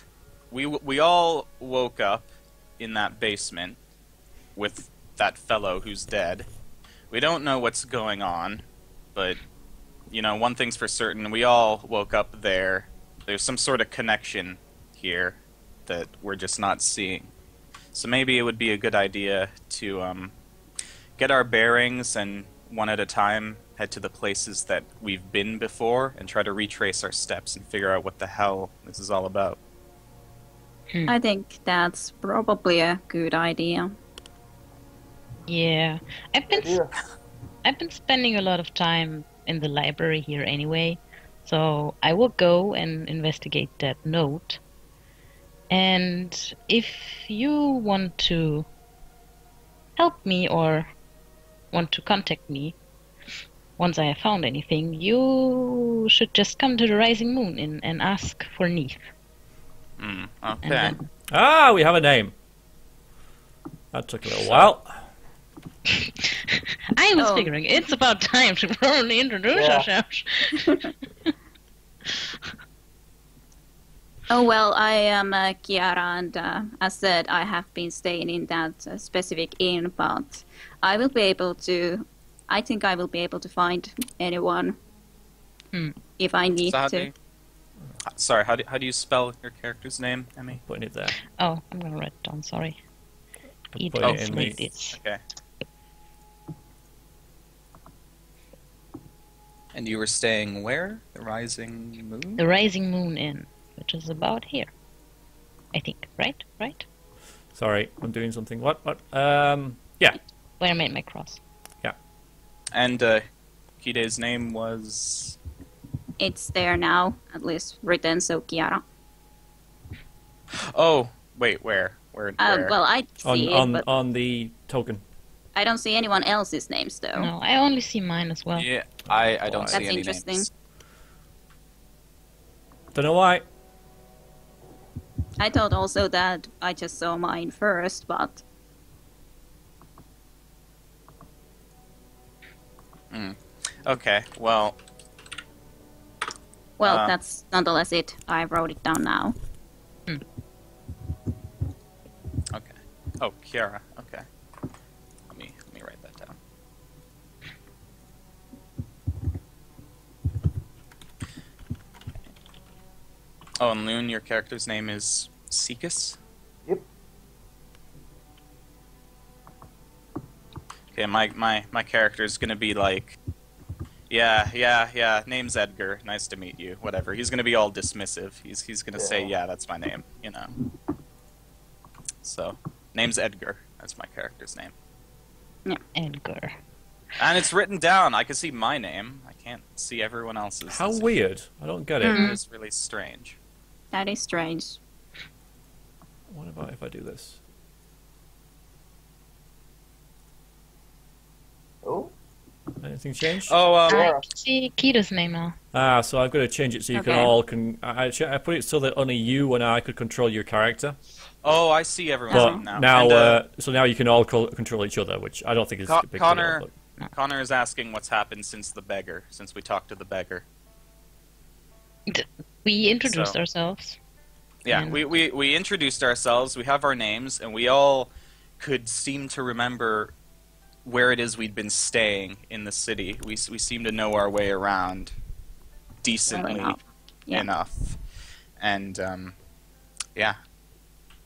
we all woke up in that basement with that fellow who's dead. We don't know what's going on, but one thing's for certain: we all woke up there. There's some sort of connection here that we're just not seeing. So maybe it would be a good idea to get our bearings and one at a time head to the places that we've been before and try to retrace our steps and figure out what the hell this is all about. I think that's probably a good idea. Yeah. yeah. I've been spending a lot of time in the library here anyway, so I will go and investigate that note. And if you want to help me or want to contact me once I have found anything, you should just come to the Rising Moon and ask for Neith. And Okay. then, Ah, we have a name. That took a little while. I was Oh. figuring it's about time to probably introduce Yeah. ourselves. Oh well, I am Kiara, and as said, I have been staying in that specific inn, but I will be able to. I think I will be able to find anyone if I need So to. Sorry, how do you spell your character's name, Emmy? Putting it there. Oh, I'm gonna write it down, sorry. It put it is in like the- this. Okay. And you were staying where? The Rising Moon? The Rising Moon Inn, which is about here. I think, right? Right? Sorry, I'm doing something. What? Yeah. Where I made my cross. And Kide's name was... It's there now, at least written. So Kiara. Oh, wait, where? Where? Well, I see it, but On the token. I don't see anyone else's names though. No, I only see mine as well. Yeah, I don't see That's any interesting. names. Don't know why. I thought also that I just saw mine first, but Okay, well, that's nonetheless it. I wrote it down now. okay. Oh, Kiara, okay. Let me write that down. Oh, and Loon, your character's name is Seekus? Yep. Okay, my character is gonna be like Yeah. Name's Edgar. Nice to meet you. Whatever. He's gonna be all dismissive. He's gonna say, yeah, that's my name. You know. So, name's Edgar. That's my character's name. Edgar. And it's written down. I can see my name. I can't see everyone else's. How weird. I don't get it. It is really strange. That is strange. What about if I do this? Oh, Anything changed? Oh, I can see Kita's name now. Ah, so I've got to change it so you can Okay. all... I put it so that only you and I could control your character. oh, I see everyone's But name now. now, And, so now you can all control each other, which I don't think is a big Connor, deal. But... Connor is asking what's happened since the beggar, since we talked to the beggar. We introduced So- ourselves. Yeah, And- we introduced ourselves, we have our names, and we all could seem to remember where it is we'd been staying in the city. We seem to know our way around decently enough. Yeah. enough. And, yeah,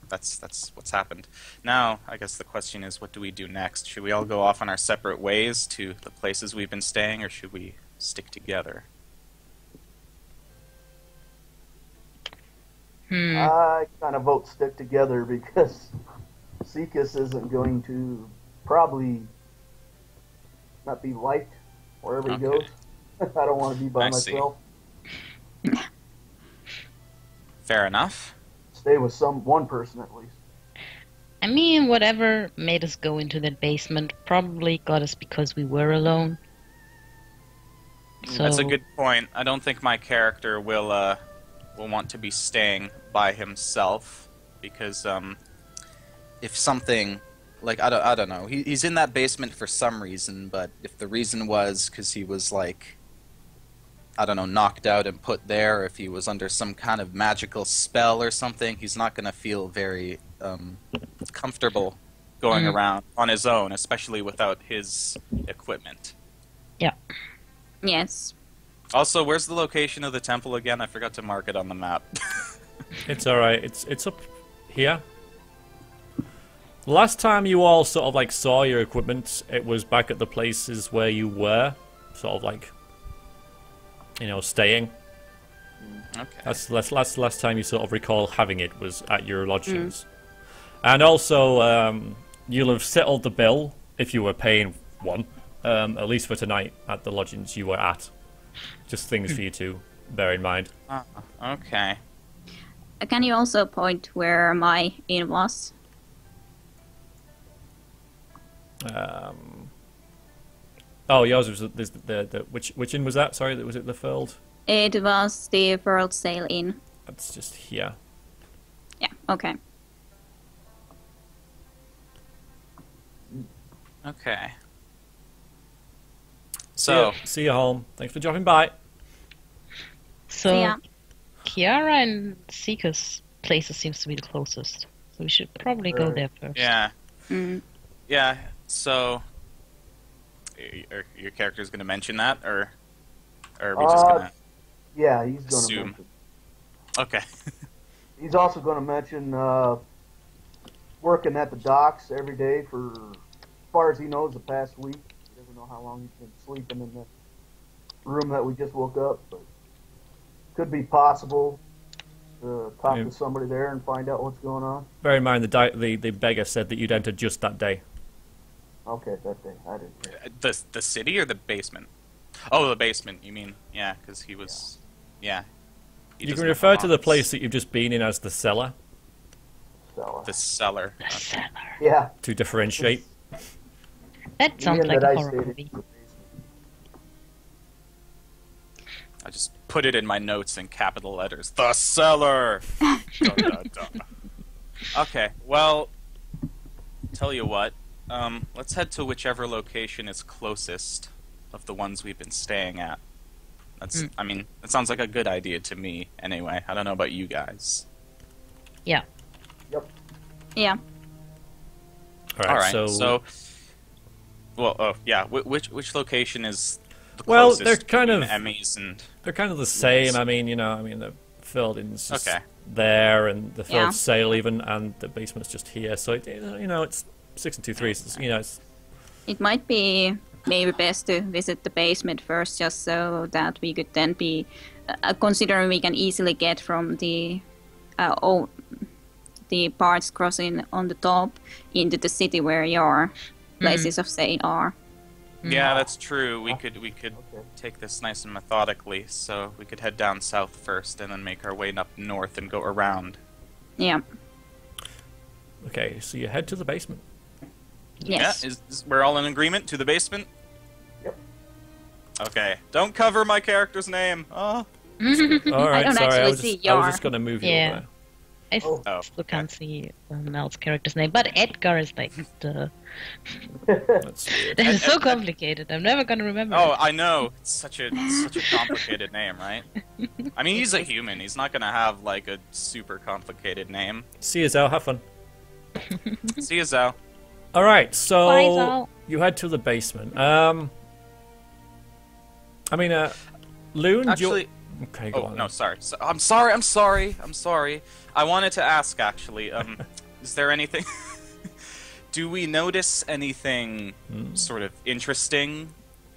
that's what's happened. Now, I guess the question is, what do we do next? Should we all go off on our separate ways to the places we've been staying, or should we stick together? I kind of vote stick together because Seekus isn't going to probably not be liked wherever he Okay. goes. I don't want to be by I see. myself. Fair enough. Stay with one person at least. I mean, whatever made us go into that basement probably got us because we were alone. So That's a good point. I don't think my character will want to be staying by himself because if something like I don't know, he's in that basement for some reason, but if the reason was because he was like I don't know, knocked out and put there, or if he was under some kind of magical spell or something, he's not going to feel very comfortable going around on his own, especially without his equipment. yeah. Yes. Also, where's the location of the temple again? I forgot to mark it on the map. It's alright. It's up here. Last time you all sort of like saw your equipment, it was back at the places where you were, sort of like, you know, staying. Okay. That's last time you sort of recall having it was at your lodgings. And also, you'll have settled the bill if you were paying one, at least for tonight at the lodgings you were at. Just things for you to bear in mind. Okay. Can you also point where my inn was? Oh, yours was the which inn was that? Sorry, was it the Furled? It was the World Sail Inn. That's just here. Yeah, okay. Okay. So, See you home. Thanks for dropping by. So Yeah. Kiara and Sika's places seems to be the closest. So we should probably go Right. there first. yeah. Mm. Yeah, so your character's going to mention that, or are we just going to Yeah, he's going to assume? mention. Okay. He's also going to mention working at the docks every day for, as far as he knows, the past week. He doesn't know how long he's been sleeping in the room that we just woke up, but could be possible to talk Yeah. to somebody there and find out what's going on. Bear in mind the beggar said that you'd entered just that day. Okay, that day. I didn't hear. The city or the basement? Oh, the basement, you mean. Yeah, because he was... Yeah. He You doesn't can know refer how to long the it's- place that you've just been in as the cellar So, The cellar. The cellar. yeah. to differentiate. That sounds Ian, like that a I horror stated. movie. I just put it in my notes in capital letters. The cellar! Dun, dun, dun. Okay, well, tell you what. Let's head to whichever location is closest of the ones we've been staying at. That's, I mean, that sounds like a good idea to me, anyway. I don't know about you guys. Yeah. Yep. Yeah. Alright, so well, oh, yeah, which location is the Well, closest they're kind between of- Emmy's and... they're kind of the same. I mean, the Fielding's just Okay. there, and the Yeah. Field Sail even, and the basement's just here. So it's 6 and 2 3s. It's It might be maybe best to visit the basement first, just so that we could then be, considering we can easily get from the parts crossing on the top into the city where your places of stay are. Yeah, that's true. We could Okay. take this nice and methodically. So we could head down south first, and then make our way up north and go around. Yeah. Okay, so you head to the basement. Yes. Yeah, we're all in agreement to the basement? Yep. Okay. Don't cover my character's name. Oh. All right, don't sorry, actually I was see just going to move you Yeah. over there. I Oh. still can't see Mel's character's name, but Edgar is like the. That's weird. That's so complicated. I'm never gonna remember. Oh, it. I know. It's such a complicated name, right? I mean, he's a human. He's not gonna have like a super complicated name. See you, Zell. Have fun. See you, Zhao. All right, so Bye, Zell. you head to the basement. I mean, Loon, Actually, okay, go oh on. no, sorry. I'm sorry. I wanted to ask actually. Is there anything? Do we notice anything sort of interesting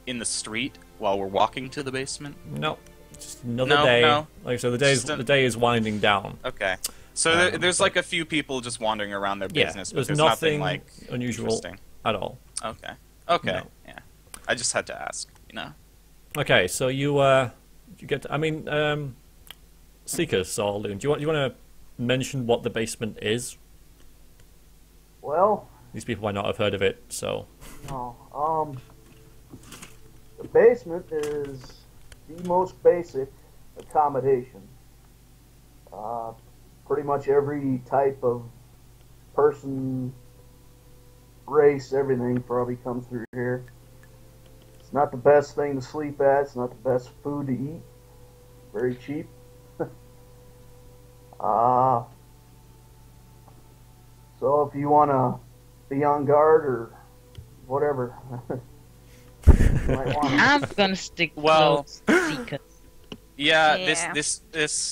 in the street while we're walking to the basement? No, just another day. No. Like I said, Just the day is winding down. Okay. So there's like a few people just wandering around their Yeah, business, but there's there's nothing like unusual interesting. at all. Okay. No. Yeah. I just had to ask. Okay, so you get. I mean, Seekers or Loon, do you want to mention what the basement is? Well, These people might not have heard of it, so. no. The basement is the most basic accommodation. Pretty much every type of person, race, everything probably comes through here. It's not the best thing to sleep at. It's not the best food to eat. Very cheap. So if you want to be on guard or whatever, you might want to. I'm gonna stick Well- close to Seeker. Yeah, Yeah. this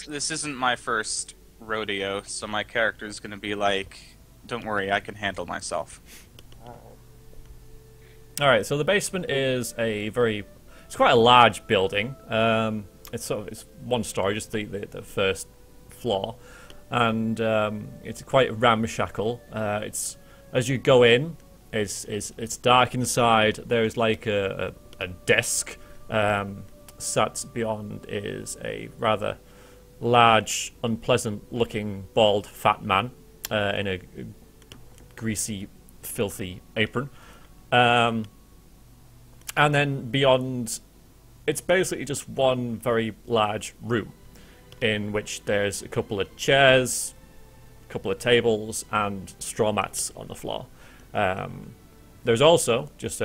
isn't my first rodeo, so my character's gonna be like, "Don't worry, I can handle myself." All right, so the basement is it's quite a large building. It's one story, just the first floor, and it's quite ramshackle. It's as you go in, it's dark inside. There's like a desk. Sat beyond is a rather large, unpleasant-looking, bald, fat man in a greasy, filthy apron. And then beyond, it's basically just one very large room in which there's a couple of chairs, a couple of tables, and straw mats on the floor. There's also just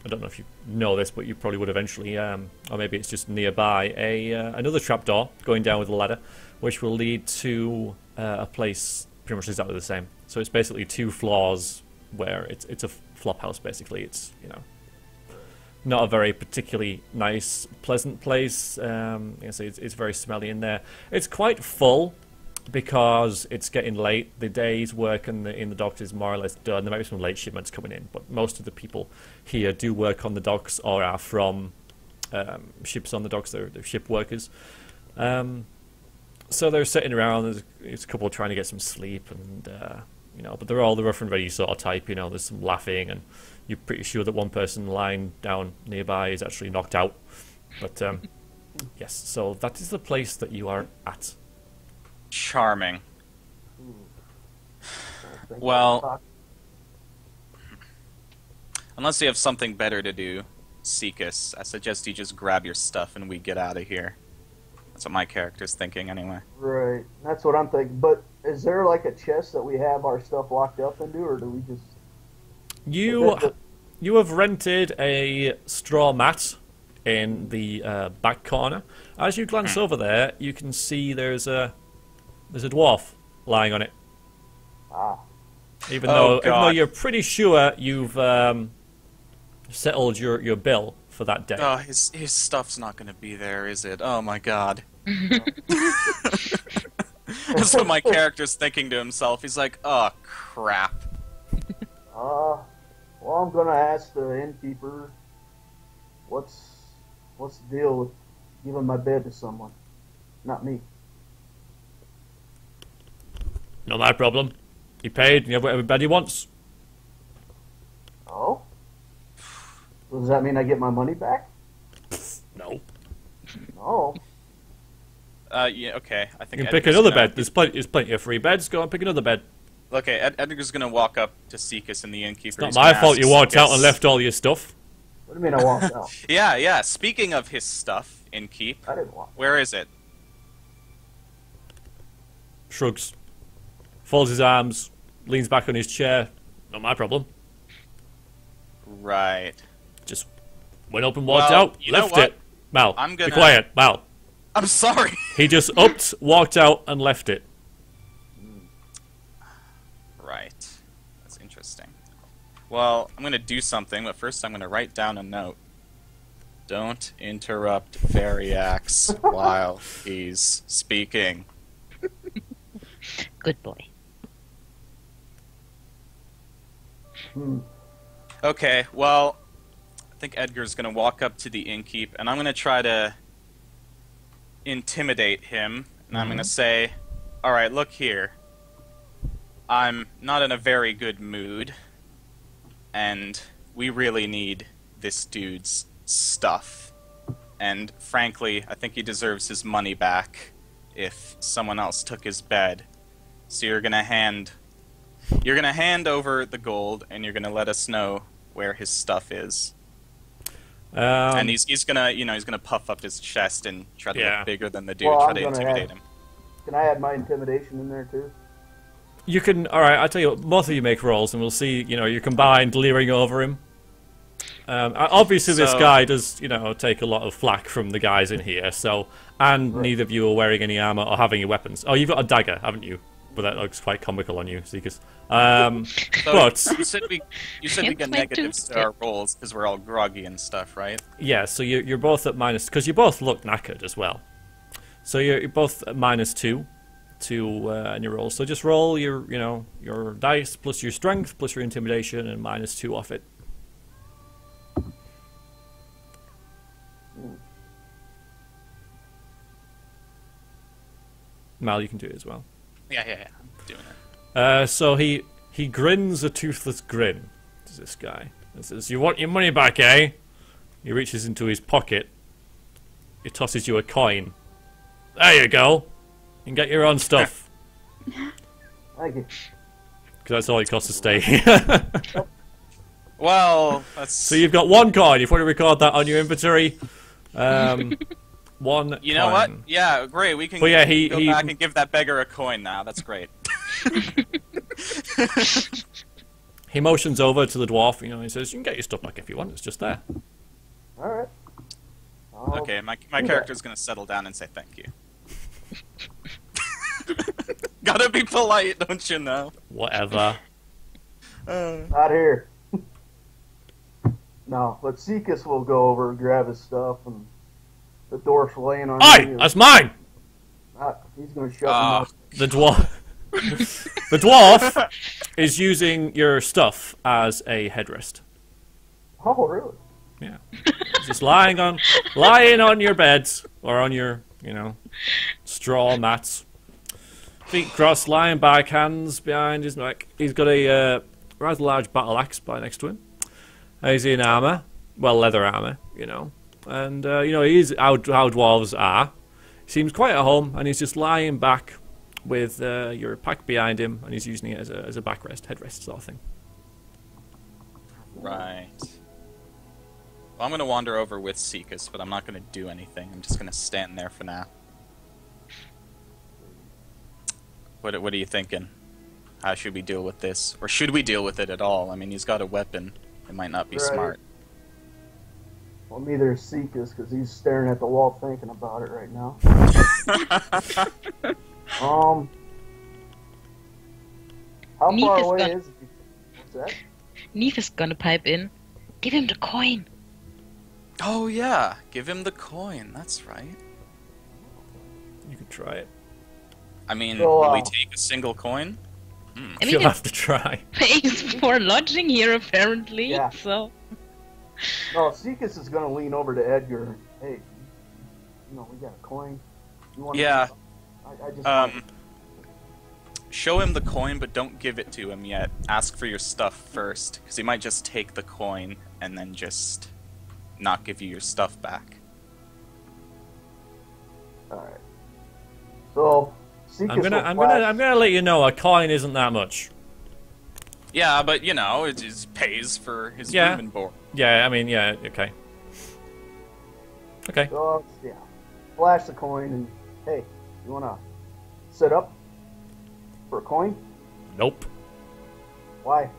I don't know if you know this, but you probably would eventually, or maybe it's just nearby, another trapdoor going down with a ladder, which will lead to a place pretty much exactly the same. So it's basically two floors where it's a flop house, basically. It's, not a very particularly nice, pleasant place. It's very smelly in there. It's quite full because it's getting late. The day's work in the docks is more or less done. There might be some late shipments coming in, but most of the people here do work on the docks or are from ships on the docks. They're ship workers. So they're sitting around. There's a couple trying to get some sleep, and but they're all the rough and ready sort of type. There's some laughing, and you're pretty sure that one person lying down nearby is actually knocked out. But yes, so that is the place that you are at. Charming. I think Well, unless you have something better to do, seek us. I suggest you just grab your stuff and we get out of here. That's what my character's thinking, anyway. Right, that's what I'm thinking. But is there like a chest that we have our stuff locked up into, or do we just? You have rented a straw mat in the back corner. As you glance over there, you can see there's a dwarf lying on it. Ah, Even Oh, though God. you're pretty sure you've settled your bill for that day. Oh, his stuff's not gonna be there, is it? Oh my god. That's what my character's thinking to himself. He's like, oh crap. well, gonna ask the innkeeper what's the deal with giving my bed to someone, not me. Not my problem. He paid, and you have whatever bed he wants. Oh? So does that mean I get my money back? No. No. Yeah, okay. I think You can pick Edgar's another gonna- bed. There's plenty of free beds. Go and pick another bed. Okay, Edgar's gonna walk up to Seekus and the innkeeper. It's not my fault you walked out and left all your stuff. What do you mean I walked out? Yeah. Speaking of his stuff, innkeep, I didn't walk. where is it? Shrugs. Folds his arms. Leans back on his chair. Not my problem. Right. Just went up and walked Well, out. you know Left what? it. Mal, I'm be gonna- quiet. Mal. I'm sorry. He just upped, walked out, and left it. Right. That's interesting. Well, I'm gonna do something, but first I'm gonna write down a note. Don't interrupt Variax while he's speaking. Good boy. Okay, well, I think Edgar's gonna walk up to the innkeep, and I'm gonna try to intimidate him, and I'm gonna say, alright, look here. I'm not in a very good mood, and we really need this dude's stuff. And frankly, I think he deserves his money back if someone else took his bed. So you're gonna hand over the gold, and you're gonna let us know where his stuff is. And he's gonna puff up his chest and try to look bigger than the dude, Well, try I'm to gonna intimidate him. Can I add my intimidation in there too? You can. All right. I'll tell you what. Both of you make rolls, and we'll see. You know, you combined leering over him. Obviously, this So- guy does. You know, take a lot of flack from the guys in here. So, and neither of you are wearing any armor or having any weapons. Oh, you've got a dagger, haven't you? But that looks quite comical on you, Seekers. So But you said we get my negatives to our two-step. rolls because we're all groggy and stuff, right? yeah, so you're both at minus because you both look knackered as well. So you're both at -2 to in your rolls. So just roll your dice plus your strength plus your intimidation and -2 off it. Mal, you can do it as well. Yeah. I'm doing it. So he grins a toothless grin to this guy and says, "You want your money back, eh?" He reaches into his pocket. He tosses you a coin. There you go. You can get your own stuff. Thank you. Because that's all it costs to stay here. Well, that's So you've got one coin. If you want to record that on your inventory, one. you know what? coin. Yeah, great. We can But yeah, go back and give that beggar a coin now. That's great. He motions over to the dwarf. He says, "You can get your stuff back if you want. It's just there." All right. Okay, my character's gonna settle down and say thank you. Gotta be polite, don't you know? Whatever. Not here. No, but Seekus will go over and grab his stuff, and the dwarf's laying on Oi! him. That's mine. He's going to shut him Ah. up. The dwarf. The dwarf is using your stuff as a headrest. Oh, really? Yeah. He's just lying on your beds or on your, straw mats. Feet crossed, lying back, hands behind his neck. He's got a rather large battle axe by next to him. He's in armor, well, leather armor, and he's how dwarves are. He seems quite at home, and he's just lying back with your pack behind him, and he's using it as a backrest, headrest sort of thing. Right. Well, I'm gonna wander over with Seekus, but I'm not gonna do anything. I'm just gonna stand there for now. What are you thinking? How should we deal with this? Or should we deal with it at all? I mean, he's got a weapon. It might not be Right. smart. Well, neither is Seekus, because he's staring at the wall thinking about it right now. How Neith far is away gone. is he? What's that? Neith is gonna pipe in. Give him the coin. Oh yeah, give him the coin. That's right. You can try it. I mean, So, will we take a single coin? I mean, You'll it have to try. pays for lodging here, apparently. Yeah. So, No, Seekus is going to lean over to Edgar. Hey, we got a coin. You want Yeah. I just Show him the coin, but don't give it to him yet. Ask for your stuff first, because he might just take the coin and then just not give you your stuff back. All right. So Seekus I'm gonna let you know a coin isn't that much. Yeah, but it just pays for his Yeah. room and board. Yeah, I mean, yeah, okay. Okay. So yeah, flash the coin and hey, you want to set up for a coin? Nope. Why?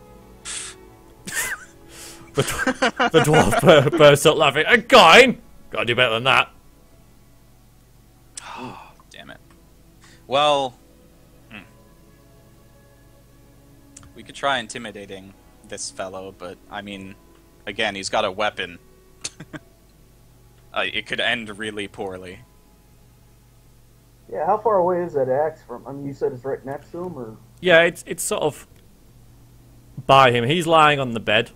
The dwarf bursts up laughing. A coin? Gotta do better than that. Oh, damn it. Well, we could try intimidating this fellow, but I mean, again, he's got a weapon. It could end really poorly. Yeah, how far away is that axe from? I mean, you said it's right next to him, or? Yeah, it's sort of by him. He's lying on the bed,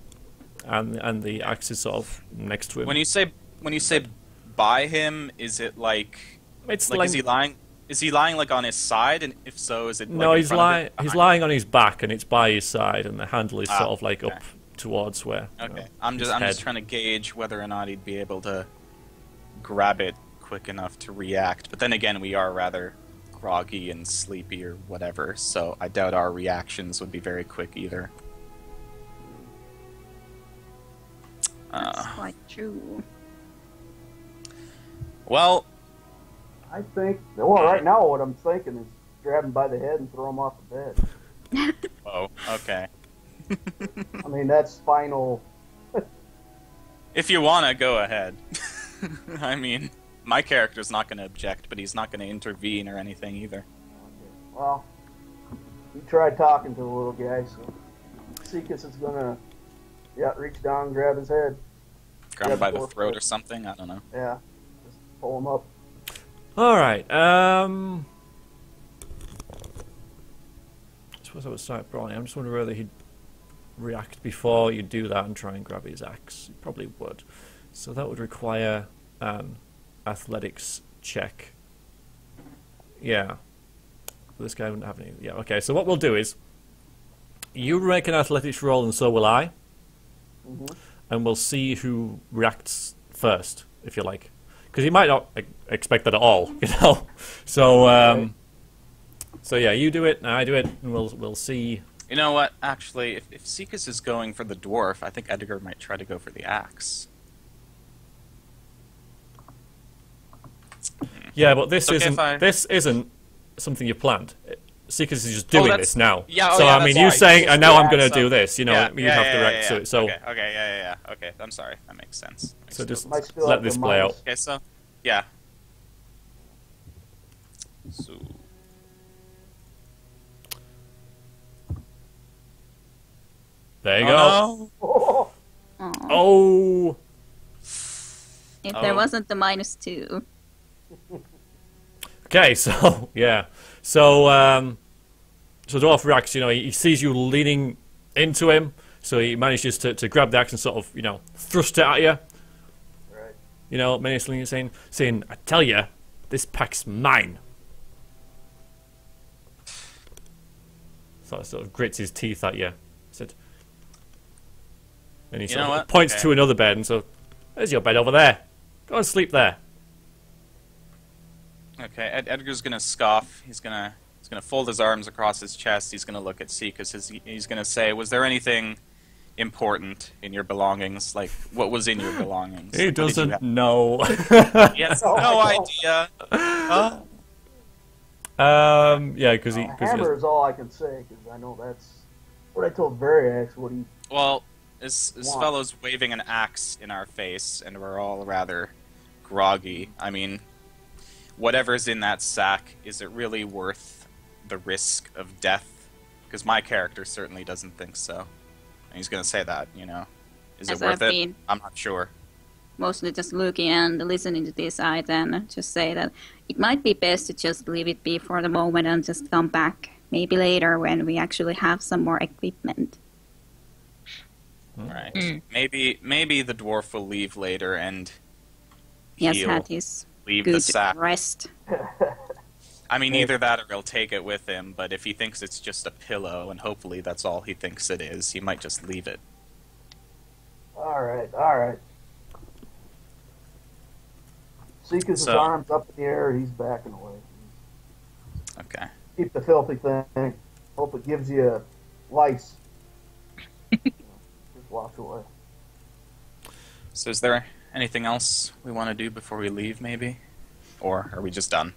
and the axe is sort of next to him. When you say by him, is it like It's is he lying? Is he lying like on his side? And if so, is it No, like, he's in front of lying. it, He's behind lying on his back, and it's by his side, and the handle is Ah, sort of like okay. up towards where. it? Okay, know, I'm his just head. trying to gauge whether or not he'd be able to grab it quick enough to react. But then again, we are rather groggy and sleepy or whatever, so I doubt our reactions would be very quick either. That's quite true. Well, I think. Well, right now, what I'm thinking is grab him by the head and throw him off the bed. oh, okay. I mean, that's final. If you wanna, go ahead. I mean, my character's not gonna object, but he's not gonna intervene or anything either. Well, you tried talking to the little guy, so Seekus is gonna, reach down and grab his head. Grab him by the throat or something, I don't know. Yeah, just pull him up. All right. I suppose I would start brawling. I'm just wondering whether he'd react before you do that and try and grab his axe. He probably would. So that would require an athletics check. Yeah. This guy wouldn't have any. Yeah. Okay. So what we'll do is, you make an athletics roll, and so will I. Mm-hmm. And we'll see who reacts first, if you like. Because he might not expect that at all, you know. So, so yeah, you do it, and I do it, and we'll see. You know what? Actually, if Seekus is going for the dwarf, I think Edgar might try to go for the axe. Yeah, but this Okay, isn't something you planned. Seekers is just doing that's- this now. yeah, oh, so yeah, I mean, that's you right. saying, Just and now do I'm that, going to so- do this. You know, you have to react to it. So, okay, yeah. Okay, I'm sorry. That makes sense. so just Might still let have this the play out. minus. Okay, so yeah. So There you go. no. Oh, Aw. Oh, If Oh. there wasn't the -2. okay. So yeah, so so Dwarf reacts. You know, he sees you leaning into him, so he manages to grab the axe and sort of, you know, thrust it at you. right. You know, menacingly saying, "I tell you, this pack's mine." Sort of grits his teeth at you. Said, and he You sort know of what? points Okay. to another bed and so, "There's your bed over there. Go and sleep there." Okay, Edgar's gonna scoff. He's gonna fold his arms across his chest. He's gonna look at Seekus. He's gonna say, "Was there anything important in your belongings? Like, what was in your belongings?" He What did you doesn't have? know. He has Oh, no my God. idea. Huh? Yeah, because he. Hammer is all I can say because I know that's what I told Variax. What he Well, this Why? fellow's waving an axe in our face, and we're all rather groggy. I mean, whatever's in that sack, is it really worth the risk of death? Because my character certainly doesn't think so. And he's going to say that, you know. Is As it worth I've it? been I'm not sure. mostly just looking and listening to this, I then just say that it might be best to just leave it be for the moment and just come back maybe later when we actually have some more equipment. Right. Maybe the dwarf will leave later and Yes, he'll had his leave the good sack. rest. I mean, either that or he'll take it with him, but if he thinks it's just a pillow, and hopefully that's all he thinks it is, he might just leave it. All right. Seek his So- arms up in the air. He's backing away. Okay. Keep the filthy thing. Hope it gives you lice. Just walk away. So is there anything else we want to do before we leave, maybe? Or are we just done?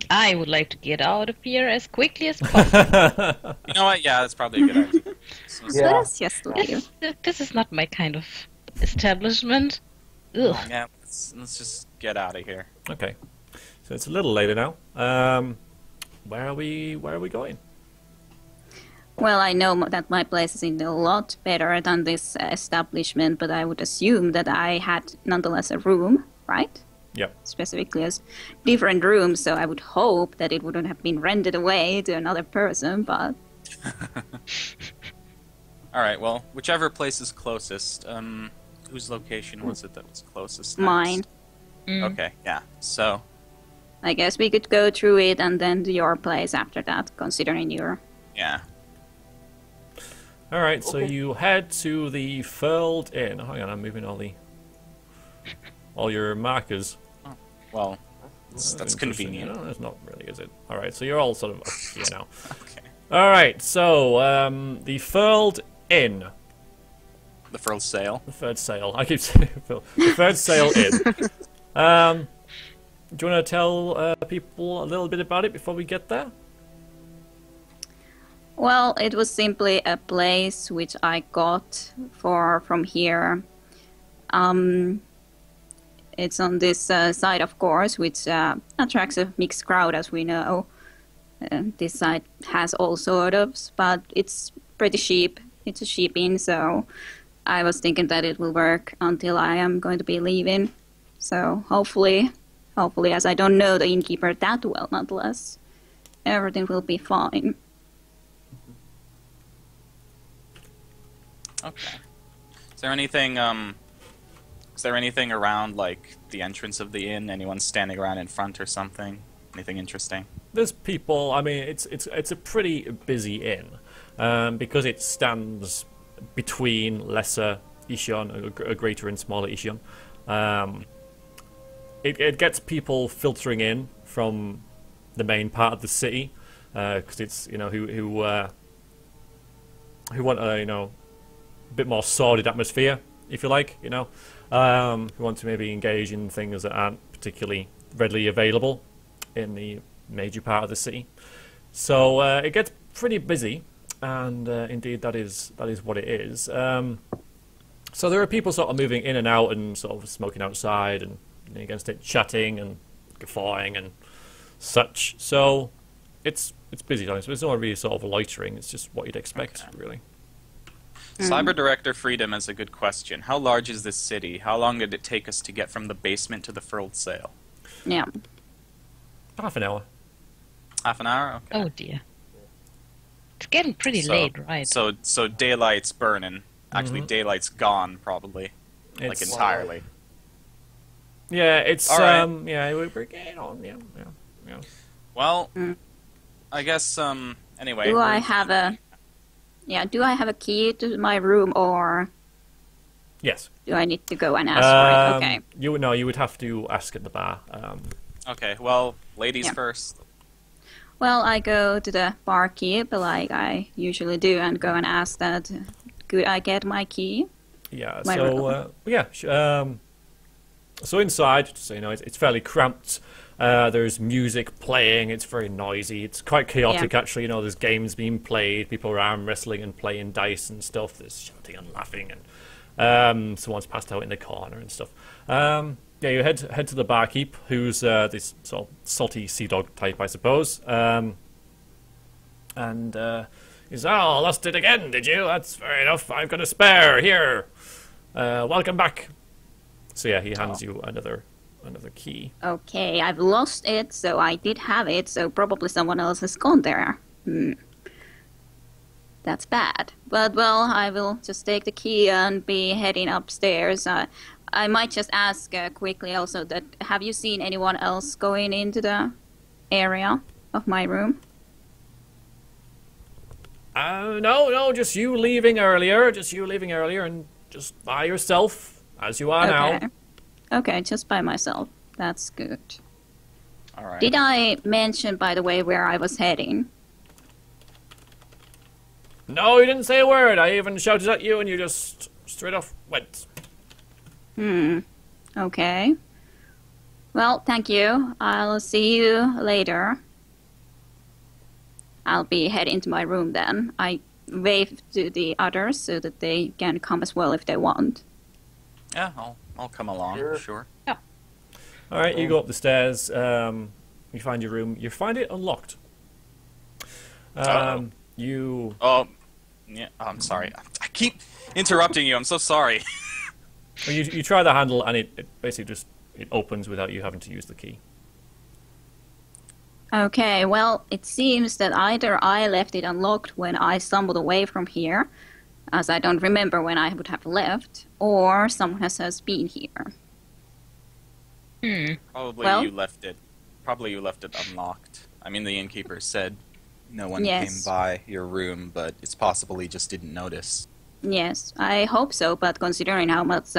I would like to get out of here as quickly as possible. You know what? Yeah, that's probably a good idea. So, Yeah. Let us just leave. This is not my kind of establishment. Ugh. yeah, let's just get out of here. Okay, so it's a little later now. Where are we going? Well, I know that my place is in a lot better than this establishment, but I would assume that I had nonetheless a room, right? Yep. Specifically as different rooms, so I would hope that it wouldn't have been rented away to another person, but Alright, well, whichever place is closest, whose location was it that was closest? next? mine. Okay, yeah. So, I guess we could go through it and then to your place after that, considering you're... yeah. All right, so Okay. you head to the Furled Inn. Hang on, I'm moving all your markers. Well, that's Interesting. convenient. No, it's not really, is it? All right, so you're all sort of up here now. Okay. All right, so the Furled Inn. The furled sail. The third sail. I keep saying the third sail Inn. Do you want to tell people a little bit about it before we get there? Well, it was simply a place which I got from here. It's on this side, of course, which attracts a mixed crowd, as we know. This side has all sort of, but it's pretty cheap. It's a cheap inn, so I was thinking that it will work until I am going to be leaving. So hopefully, as I don't know the innkeeper that well, nonetheless, everything will be fine. Okay. Is there anything around, like, the entrance of the inn? Anyone standing around in front or something? Anything interesting? There's people. I mean, it's a pretty busy inn because it stands between lesser Eishion, a greater and smaller Eishion. It gets people filtering in from the main part of the city because it's who want a bit more sordid atmosphere, if you like, who want to maybe engage in things that aren't particularly readily available in the major part of the city. So it gets pretty busy, and indeed that is what it is. So there are people sort of moving in and out and sort of smoking outside and against it, chatting and guffawing and such. So it's busy times, but it's not really sort of loitering. It's just what you'd expect, really. Cyber Director Freedom has a good question. How large is this city? How long did it take us to get from the basement to the furled sail? Yeah. Half an hour. Half an hour? Okay. Oh dear. It's getting pretty So- late, right? So daylight's burning. Actually, daylight's gone, probably. Like, It's- entirely. Yeah, it's All right. we're getting on. Yeah. Well, Mm. I guess, anyway. Do I have a key to my room, or Yes. do I need to go and ask for it? Okay. You would have to ask at the bar. Okay, well, ladies Yeah. first. Well, I go to the barkeep like I usually do and go and ask that, could I get my key? Yeah. My room. So inside, so it's fairly cramped. There's music playing. It's very noisy. It's quite chaotic, actually. There's games being played. People are arm wrestling and playing dice and stuff. There's shouting and laughing, and someone's passed out in the corner and stuff. You head to the barkeep, who's this sort of salty sea dog type, I suppose. And he's, lost it again, did you? That's fair enough. I've got a spare here. Welcome back. So yeah, he hands you another key. Okay, I've lost it, so I did have it, so probably someone else has gone there. That's bad. But, well, I will just take the key and be heading upstairs. I might just ask quickly also that have you seen anyone else going into the area of my room? No, just you leaving earlier. And just by yourself, as you are now. Okay, just by myself. That's good. All right. Did I mention, by the way, where I was heading? No, you didn't say a word. I even shouted at you and you just straight off went. Okay. Well, thank you. I'll see you later. I'll be heading to my room then. I wave to the others so that they can come as well if they want. Yeah, I'll come along. Sure. Yeah. All right, you go up the stairs. You find your room. You find it unlocked. You. Oh, yeah. I'm sorry. I keep interrupting you. I'm so sorry. Well, you try the handle and it basically just it opens without you having to use the key. Okay, well, it seems that either I left it unlocked when I stumbled away from here, as I don't remember when I would have left, or someone has been here. Probably Well- you left it unlocked. I mean, the innkeeper said no one Yes. came by your room, but it's possible he just didn't notice. Yes, I hope so, but considering how much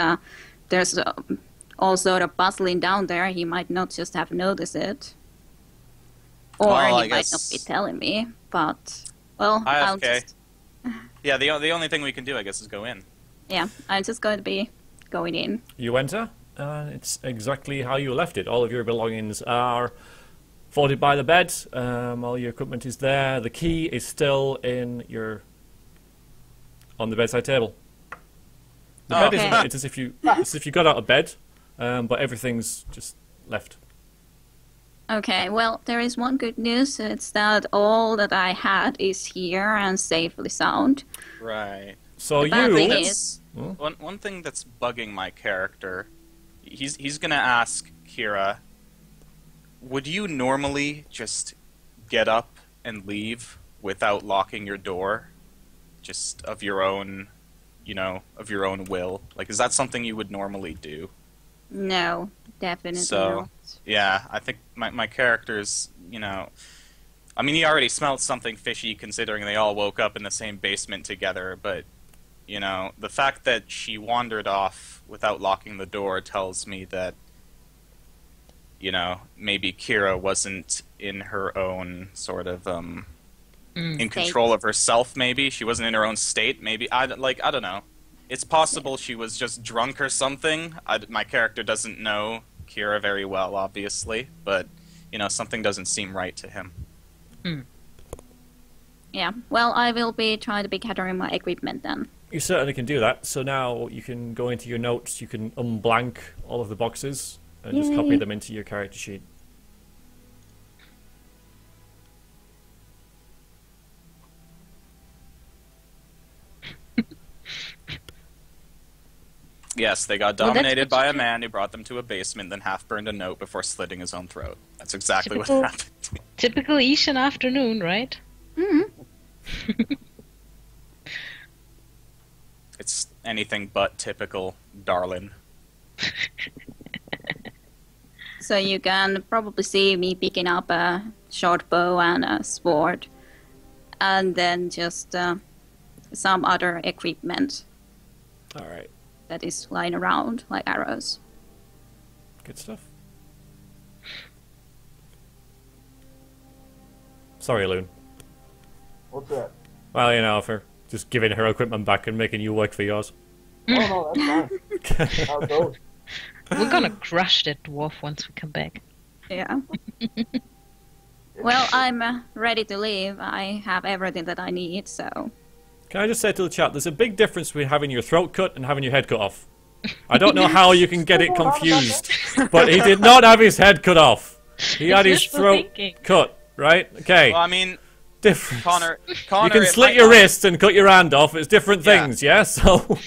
there's all sort of bustling down there, he might not just have noticed it. Or Well, he I might guess- not be telling me, but, well, I'll Okay. just... Yeah, the only thing we can do, I guess, is go in. Yeah, I'm just going to be going in. You enter, and it's exactly how you left it. All of your belongings are folded by the bed. All your equipment is there. The key is still on the bedside table. The bed Okay. isn't. It's as if you got out of bed, but everything's just left. Okay, well, there is one good news. It's that all that I had is here and safely sound. Right. So The bad thing you. is- One thing that's bugging my character, he's gonna ask Kira, would you normally just get up and leave without locking your door? Just of your own will? Like, is that something you would normally do? No, definitely So- not. Yeah, I think my character's, I mean, he already smelled something fishy considering they all woke up in the same basement together, but, the fact that she wandered off without locking the door tells me that, maybe Kira wasn't in her own sort of, in control of herself, maybe. She wasn't in her own state, maybe. I don't know. It's possible she was just drunk or something. My character doesn't know Kira very well, obviously, but, something doesn't seem right to him. Yeah, well, I will be trying to be gathering my equipment then. You certainly can do that. So now you can go into your notes. You can unblank all of the boxes and just copy Yay. them into your character sheet. Yes, they got Well, that's dominated what by you a do. man who brought them to a basement, then half-burned a note before slitting his own throat. That's exactly what Typical- happened. Typical Eishion afternoon, right? It's anything but typical, darling. So you can probably see me picking up a short bow and a sword, and then just some other equipment All right. that is lying around, like arrows. Good stuff. Sorry, Loon. What's that? Well, for just giving her equipment back and making you work for yours. Oh, no, that's fine. How it goes. We're gonna crush that dwarf once we come back. Yeah. Well, I'm ready to leave. I have everything that I need, so... Can I just say to the chat, there's a big difference between having your throat cut and having your head cut off. I don't know how you can get it confused, but he did not have his head cut off. He had his Wishful throat thinking. cut, right? Okay, Well, I mean, difference. Connor, You it can slit might your not- wrist and cut your hand off. It's different Yeah. things, yeah? So,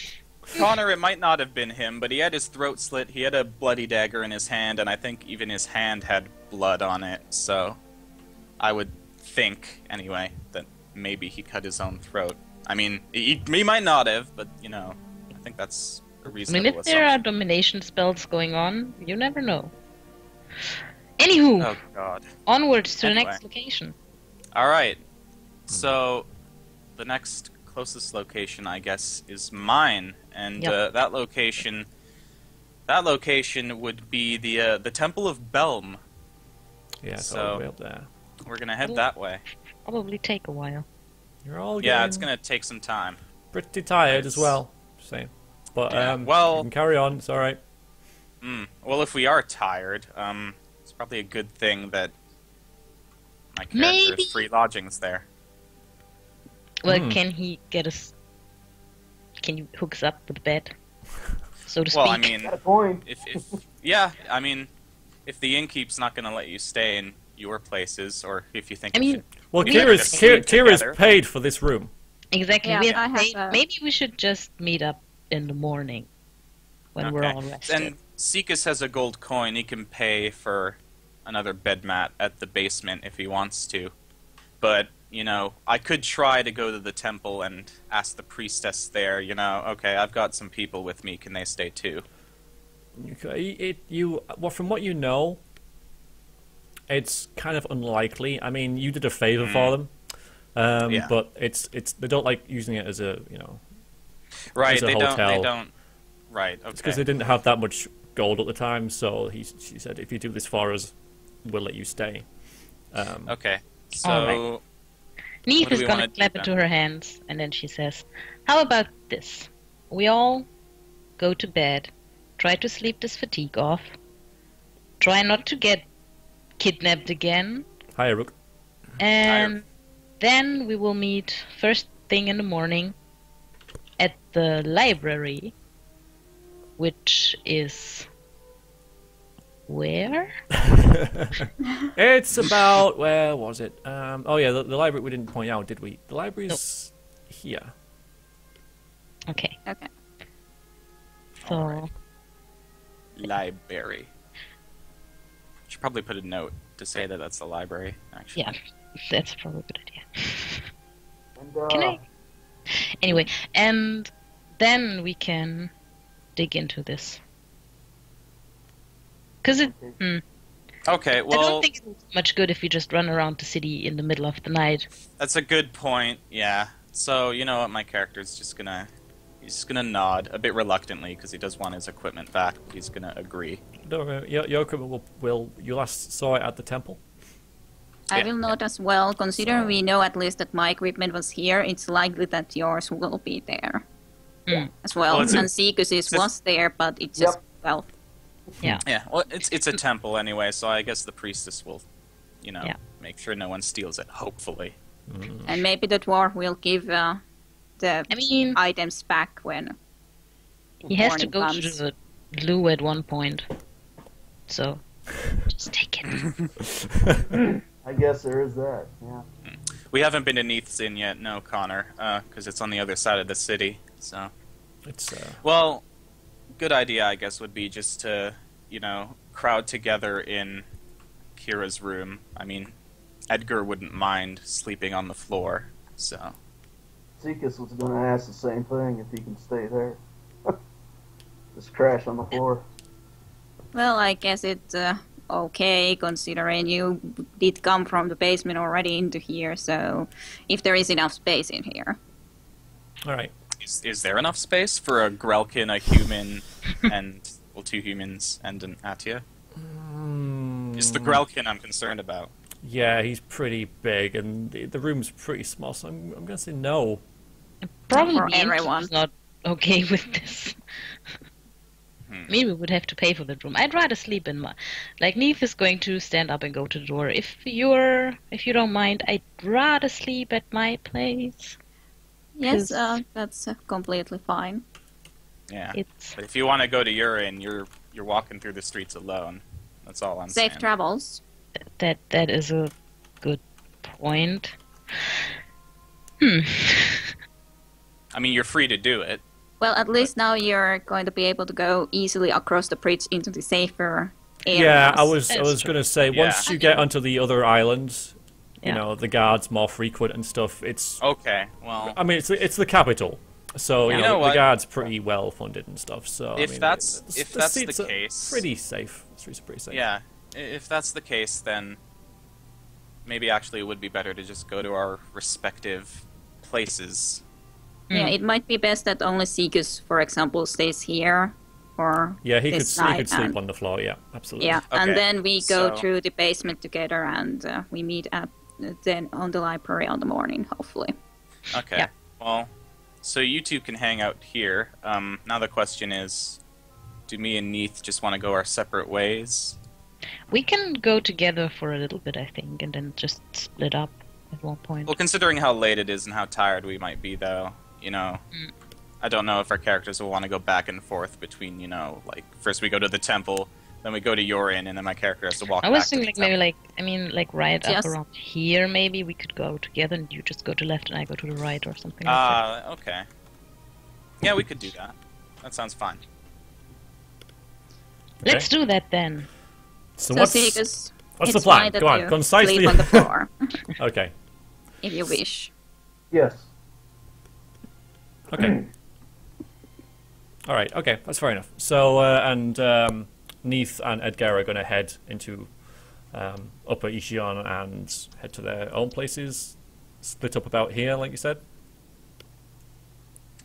Connor, it might not have been him, but he had his throat slit, he had a bloody dagger in his hand, and I think even his hand had blood on it, so I would think, anyway, that maybe he cut his own throat. I mean, he might not have, but you know, I think that's a I mean, reasonable if there are assumption. domination spells going on, you never know. Anywho, Oh god. onwards to the Anyway. next location. All right. So the next closest location, I guess, is mine, and Yep. that location would be the Temple of Belm. Yeah, it's So- all the way up there. We're gonna head that way. Probably take a while. You're all Yeah, getting it's gonna take some time. pretty tired as It's- well. Just saying. But Yeah, you well- can carry on. It's all right. Well, if we are tired, it's probably a good thing that my character Maybe- has free lodgings there. Well, Hmm. can he get us? Can you hook us up with the bed, so to speak? Well, I mean, Got a point. if yeah, I mean, if the innkeep's not gonna let you stay in your places, or if you think I we mean, should- Well, We have Kira's to sleep Kira's together. paid for this room. exactly. Yeah, we I have have to say, a- maybe we should just meet up in the morning when we're Okay. all rested. And Seekus has a gold coin. He can pay for another bed mat at the basement if he wants to. But, you know, I could try to go to the temple and ask the priestess there, you know, okay, I've got some people with me, can they stay too? Well, from what you know, it's kind of unlikely. I mean, you did a favor for them, Yeah. but it's they don't like using it as a Right, As a they hotel. don't... Right, okay. It's because they didn't have that much gold at the time. So she said, if you do this for us, we'll let you stay. Okay, so... Alright. Neith what do is we gonna wanna do clap then? into her hands, and then she says, "How about this? We all go to bed, try to sleep this fatigue off, try not to get kidnapped again, Hi, Rook. and then we will meet first thing in the morning at the library, which is where? It's about where was it? Oh yeah, the library we didn't point out, did we? The library's here. Okay, Okay. so Alright. Library. Should probably put a note to say that that's the library, actually. yeah, that's probably a good idea. And, Can I? Anyway, and then we can dig into this. Because Okay, I well, don't think it's much good if we just run around the city in the middle of the night. that's a good point, yeah. So, you know what, my character's he's just gonna nod, a bit reluctantly, because he does want his equipment back, but he's gonna agree. Don't worry, your equipment will you last saw it at the temple. I Yeah. will note as well, considering we know at least that my equipment was here, it's likely that yours will be there Mm. as well. Well, it's a- and Seekus's a- was there, but it just fell. Yeah. Yeah, well, it's a temple anyway, so I guess the priestess will, you know, Yeah. make sure no one steals it, hopefully. And maybe the dwarf will give the I mean, items back when he has to morning go comes. to the loo at one point. So, just take it. I guess there is that. Yeah. We haven't been to Neith's Inn yet, no, Connor, because it's on the other side of the city, so... It's Well, good idea, I guess, would be just to, you know, crowd together in Kira's room. I mean, Edgar wouldn't mind sleeping on the floor, so... Seekus was going to ask the same thing if he can stay there. Just crash on the floor. Well, I guess it's okay, considering you did come from the basement already into here, so if there is enough space in here. all right. Is there enough space for a Grelkin, a human, and, well, 2 humans and an Atia? It's the Grelkin I'm concerned about. Yeah, he's pretty big, and the room's pretty small, so I'm gonna say no. Probably for the innkeep everyone. is not okay with this. Maybe we would have to pay for the room. I'd rather sleep in my. Like Neith is going to stand up and go to the door. If you don't mind, I'd rather sleep at my place. Yes, 'Cause- that's completely fine. Yeah. It's But if you want to go to your inn, you're walking through the streets alone. That's all I'm Safe saying. travels. that is a good point. I mean, you're free to do it. Well, at least now you're going to be able to go easily across the bridge into the safer areas. Yeah, I was That's gonna say Yeah. once you get onto the other islands, you know, the guards more frequent and stuff. It's Okay, well, I mean, it's the capital, so you You know, know the what? guards pretty well funded and stuff. So I If mean, that's- the if that's the seats are case- pretty safe. The streets are pretty safe. yeah, if that's the case, then maybe actually it would be better to just go to our respective places. Yeah, it might be best that only Sigus, for example, stays here for Yeah, he this could night. sleep and, on the floor. Yeah, absolutely. yeah, Okay, and then we go so- through the basement together, and we meet at then on the library on the morning, hopefully. Okay, Yeah. well, so you two can hang out here. Now the question is, do me and Neith just want to go our separate ways? We can go together for a little bit, I think, and then just split up at one point. Well, considering how late it is and how tired we might be, though, you know, I don't know if our characters will want to go back and forth between, you know, like, first we go to the temple, then we go to your inn, and then my character has to walk I back was to thinking the like temple. maybe like I mean like right Yes. up around here maybe we could go together and you just go to left and I go to the right or something like that. Okay. Yeah, we could do that. That sounds fine. Okay. Let's do that then. So So what's Sigus, what's it's the plan? fine that Go on, you concisely. sleep on the floor Okay. if you wish. Yes. Okay. All right. Okay, that's fair enough. So Neith and Edgar are going to head into Upper Eishion and head to their own places, split up about here, like you said.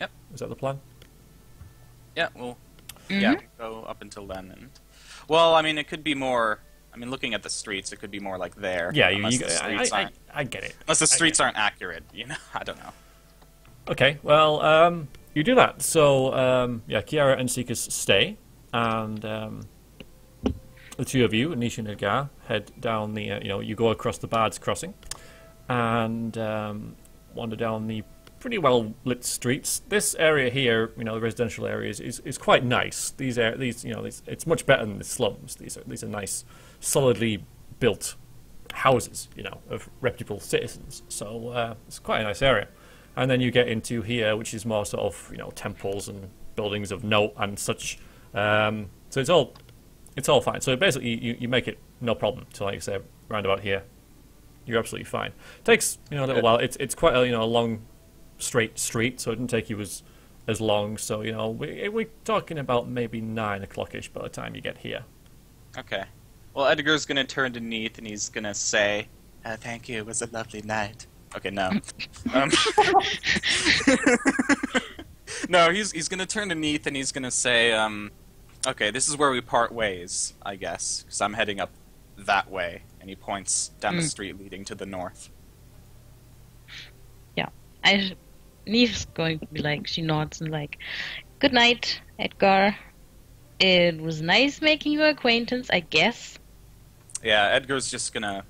Yep. Is that the plan? Yeah, well, yeah, we go up until then. And well, I mean, it could be more. I mean, looking at the streets, it could be more like there. Yeah, unless the streets aren't, I get it. unless the I get streets it. aren't accurate. You know, I don't know. Okay, well, you do that. So, yeah, Kiara and Sikus stay, and the two of you, Neith and Edgar, head down the, you go across the Bard's Crossing, and wander down the pretty well lit streets. This area here, the residential areas, is quite nice. It's much better than the slums. These are nice, solidly built houses, of reputable citizens. So it's quite a nice area. And then you get into here, which is more sort of, temples and buildings of note and such. So it's all fine. So basically, you make it no problem to, like I say, round about here. You're absolutely fine. Takes a little while. It's quite a long, straight street, so it didn't take you as long. So we're talking about maybe 9 o'clock-ish by the time you get here. Okay. Well, Edgar's gonna turn to Neith and he's gonna say, "Thank you. It was a lovely night." Okay, no. No, he's gonna turn to Neith and he's gonna say, "Okay, this is where we part ways, I guess, because I'm heading up that way." And he points down the street leading to the north. Yeah. Neith's going to be like, she nods and like, "Good night, Edgar. It was nice making your acquaintance, I guess." Yeah, Edgar's just gonna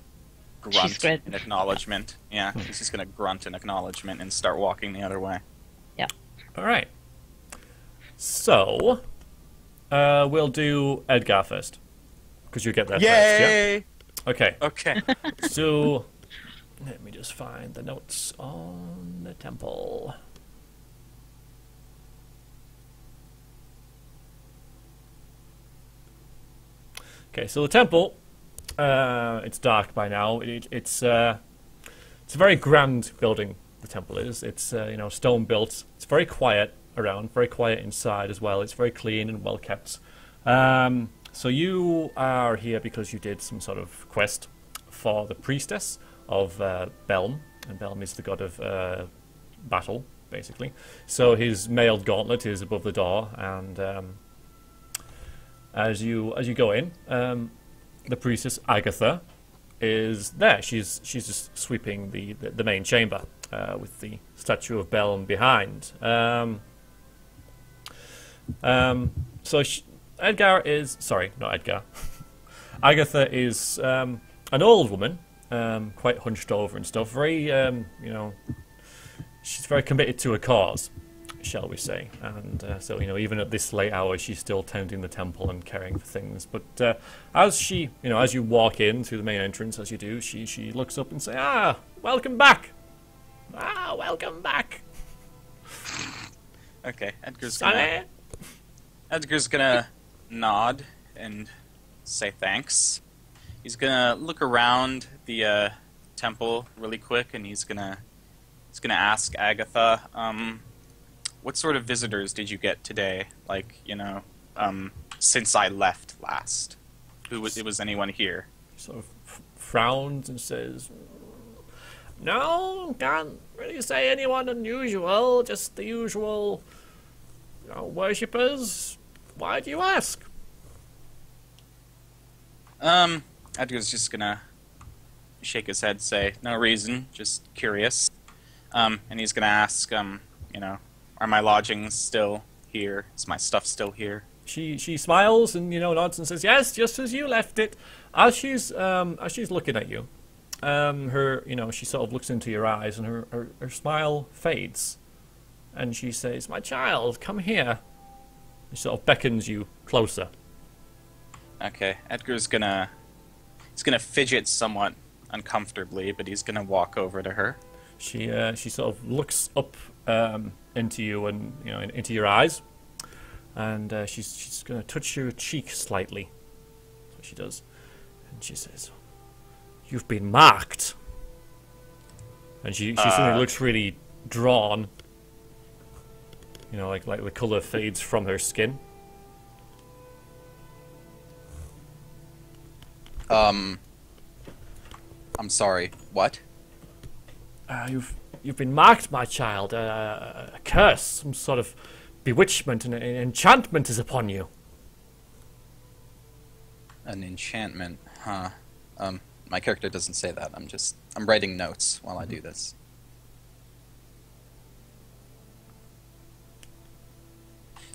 She's grunt great. in acknowledgement. Yeah, he's just gonna grunt in acknowledgement and start walking the other way. Yeah. All right. So, we'll do Edgar first, because you get there first. Yeah. Okay. Okay. So, let me just find the notes on the temple. Okay, so the temple, it's dark by now. It's a very grand building, the temple is. It's, stone built. It's very quiet around, very quiet inside as well. It's very clean and well kept. So you are here because you did some sort of quest for the priestess of Belm, and Belm is the god of battle, basically. So his mailed gauntlet is above the door, and as you go in, the priestess Agatha is there. She's just sweeping the main chamber with the statue of Belm behind. Edgar is not Edgar. Agatha is an old woman, quite hunched over and stuff. Very, she's very committed to a cause, shall we say? And so even at this late hour, she's still tending the temple and caring for things. But as you walk in through the main entrance, as you do, she looks up and says, welcome back! Welcome back! Okay, Edgar's Sonny! gonna nod and say thanks. He's gonna look around the temple really quick, and he's gonna ask Agatha, what sort of visitors did you get today? Like, since I left last, was anyone here? Sort of frowns and says, "No, can't really say anyone unusual. Just the usual, worshippers. Why do you ask?" Edgar's just gonna shake his head, say, "No reason, just curious." And he's gonna ask, are my lodgings still here? Is my stuff still here? She smiles and nods and says, "Yes, just as you left it." As she's looking at you, she sort of looks into your eyes, and her smile fades, and she says, "My child, come here." She sort of beckons you closer. Okay, Edgar's gonna fidget somewhat uncomfortably, but he's gonna walk over to her. She sort of looks up into you and into your eyes, and she's gonna touch your cheek slightly. That's what she does, and she says, "You've been marked." And she suddenly looks really drawn. Like the color fades from her skin. I'm sorry. What? You've been marked, my child. A curse, some sort of bewitchment and enchantment is upon you. An enchantment, huh? My character doesn't say that. I'm writing notes while I do this.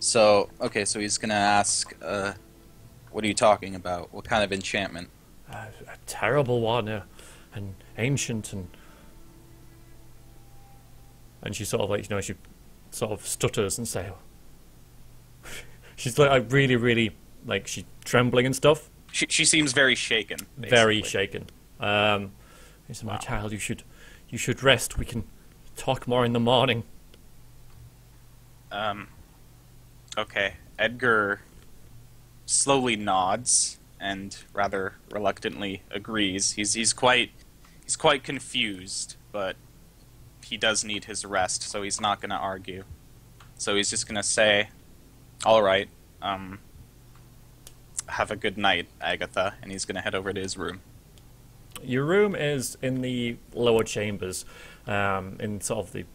So he's gonna ask, what are you talking about? What kind of enchantment? A terrible one, and ancient, and she sort of she sort of stutters and say, she's like really, really she's trembling and stuff. She seems very shaken. Basically. Very shaken. He said, "My child, you should rest. We can talk more in the morning." Okay. Edgar slowly nods and rather reluctantly agrees. He's quite confused, but he does need his rest, so he's not going to argue. So he's just going to say, "All right, have a good night, Agatha," and he's going to head over to his room. Your room is in the lower chambers, in sort of the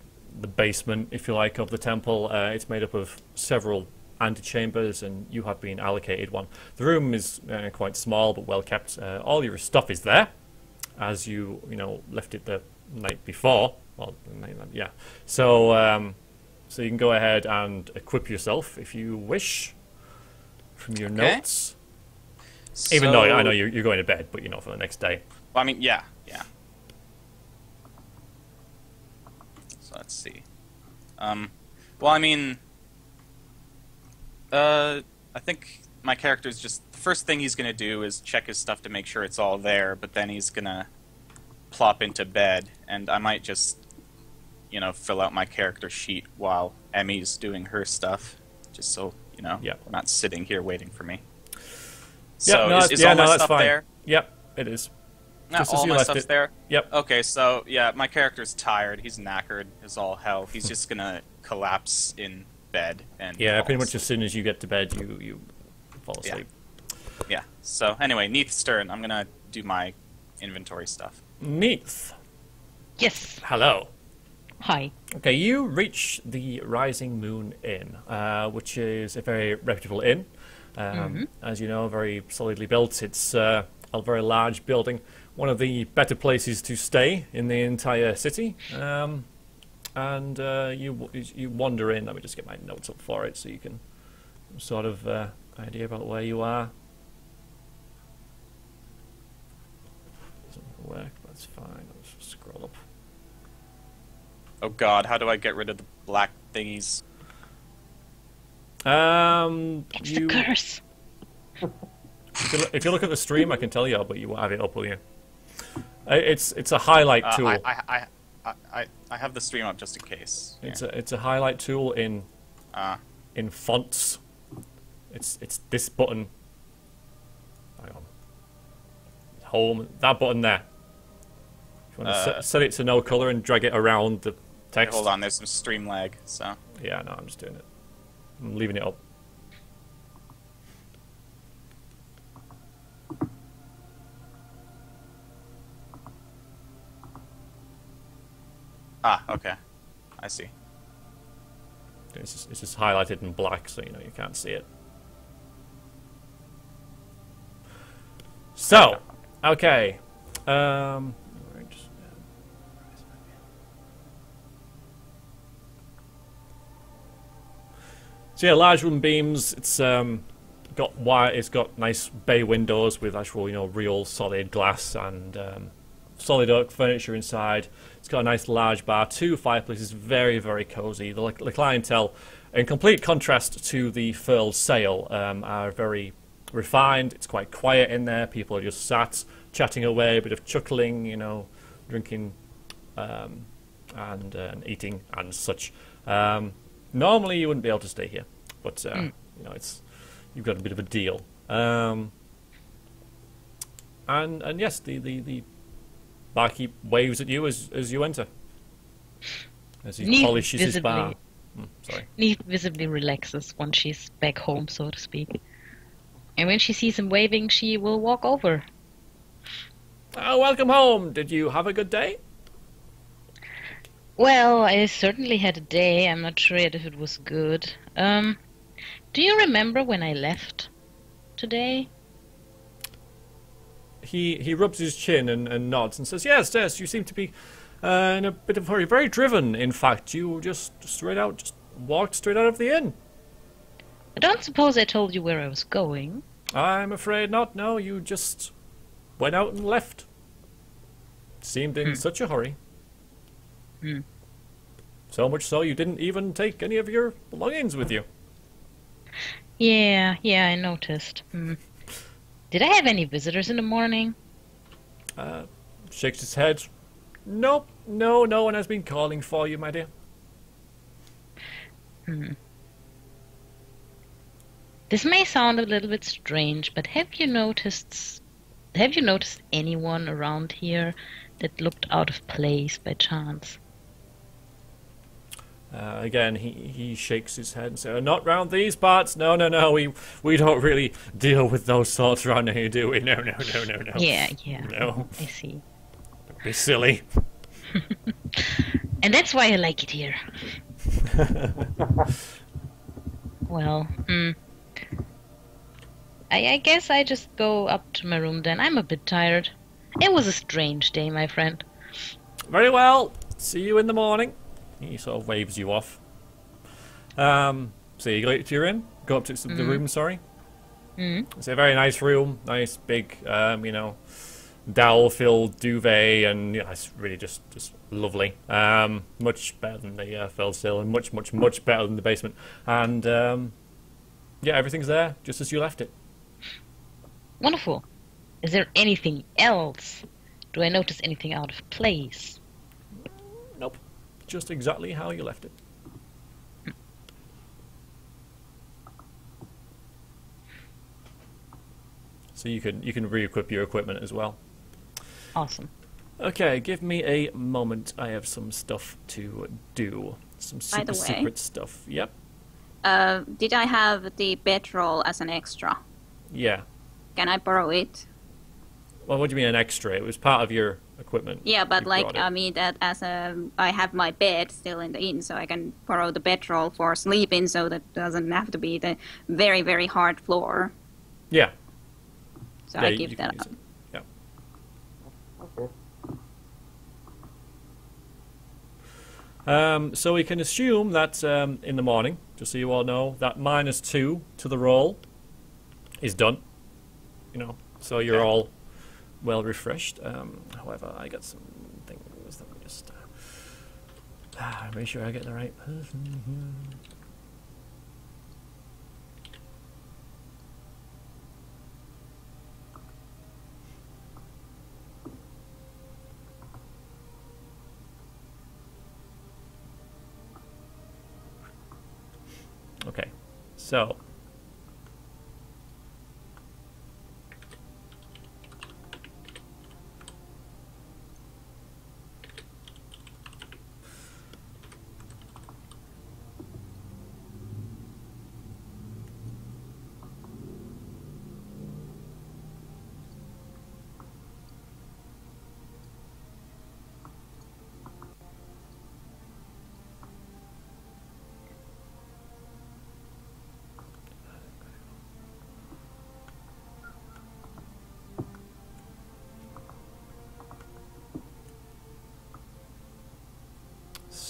basement, if you like, of the temple. It's made up of several antechambers, and you have been allocated one. The room is quite small but well kept. All your stuff is there, as you left it the night before. Well, yeah. So you can go ahead and equip yourself if you wish from your notes. Even though I know you're going to bed, but for the next day. Well, I mean, yeah. So let's see. I think my character's just... The first thing he's going to do is check his stuff to make sure it's all there, but then he's going to plop into bed, and I might just, fill out my character sheet while Emmy's doing her stuff, just so, we're not sitting here waiting for me. So is all my stuff fine. there? Yep, it is. Just all my stuff's there? Yep. Okay, so, my character's tired. He's knackered as all hell. He's just gonna collapse in bed and pretty much as soon as you get to bed, you fall asleep. Yeah. So, anyway, Neith's turn. I'm gonna do my inventory stuff. Neith. Yes. Hello. Hi. Okay, you reach the Rising Moon Inn, which is a very reputable inn. As you know, very solidly built. It's a very large building, one of the better places to stay in the entire city. And you wander in. Let me just get my notes up for it so you can sort of idea about where you are. Doesn't work. That's fine. I'll just scroll up. Oh God, how do I get rid of the black thingies? It's the curse. If you look at the stream, I can tell you, but you won't have it up, will you? It's a highlight tool. I have the stream up just in case. It's a highlight tool in fonts. It's this button. Hang on. Home. That button there. If you want to set it to no color and drag it around the text. Hold on, there's some stream lag, so... Yeah, no, I'm just doing it. I'm leaving it up. Ah, okay. I see. It's just highlighted in black, so you can't see it. So, okay. So yeah, large wooden beams. It's got nice bay windows with actual, real solid glass and solid oak furniture inside. It's got a nice large bar, 2 fireplaces, very, very cozy. The clientele, in complete contrast to the furled sail, are very refined. It's quite quiet in there. People are just sat, chatting away, a bit of chuckling, drinking and eating and such. Normally you wouldn't be able to stay here, but you've got a bit of a deal. And yes, the barkeep waves at you as you enter. As he Neith polishes his bar. Sorry. Neith visibly relaxes once she's back home, so to speak. And when she sees him waving, she will walk over. Oh, welcome home. Did you have a good day? Well, I certainly had a day. I'm not sure yet if it was good. Do you remember when I left today? He rubs his chin and nods and says, yes, you seem to be in a bit of a hurry. Very driven, in fact. You just walked straight out of the inn. I don't suppose I told you where I was going. I'm afraid not. No, you just went out and left. Seemed in such a hurry. So much so you didn't even take any of your belongings with you. Yeah, I noticed. Did I have any visitors in the morning? Shakes his head. Nope, no one has been calling for you, my dear. This may sound a little bit strange, but have you noticed anyone around here that looked out of place by chance? Again, he shakes his head and says, not round these parts. No, we don't really deal with those sorts around here, do we? No. Yeah. No. I see. Don't be silly. And that's why I like it here. Well, I guess I just go up to my room then. I'm a bit tired. It was a strange day, my friend. Very well. See you in the morning. He sort of waves you off. So you go to your inn? Go up to the room, sorry? It's a very nice room. Nice, big, dowel-filled duvet, and it's really just lovely. Much better than the felled sail, and much better than the basement. And, everything's there, just as you left it. Wonderful. Is there anything else? Do I notice anything out of place? Nope. Just exactly how you left it. So you can re-equip your equipment as well. Awesome. Okay, give me a moment. I have some stuff to do. Some super secret stuff. Yep. Did I have the bedroll as an extra? Yeah. Can I borrow it? Well, what do you mean an extra? It was part of your equipment. Yeah, but I mean that I have my bed still in the inn, so I can borrow the bedroll for sleeping, so that doesn't have to be the very, very hard floor. Yeah. So I give that up. Yeah. Okay. So we can assume that in the morning, just so you all know, that -2 to the roll is done. So you're all well refreshed. However, I got some things. Let me just make sure I get the right person here. Okay, so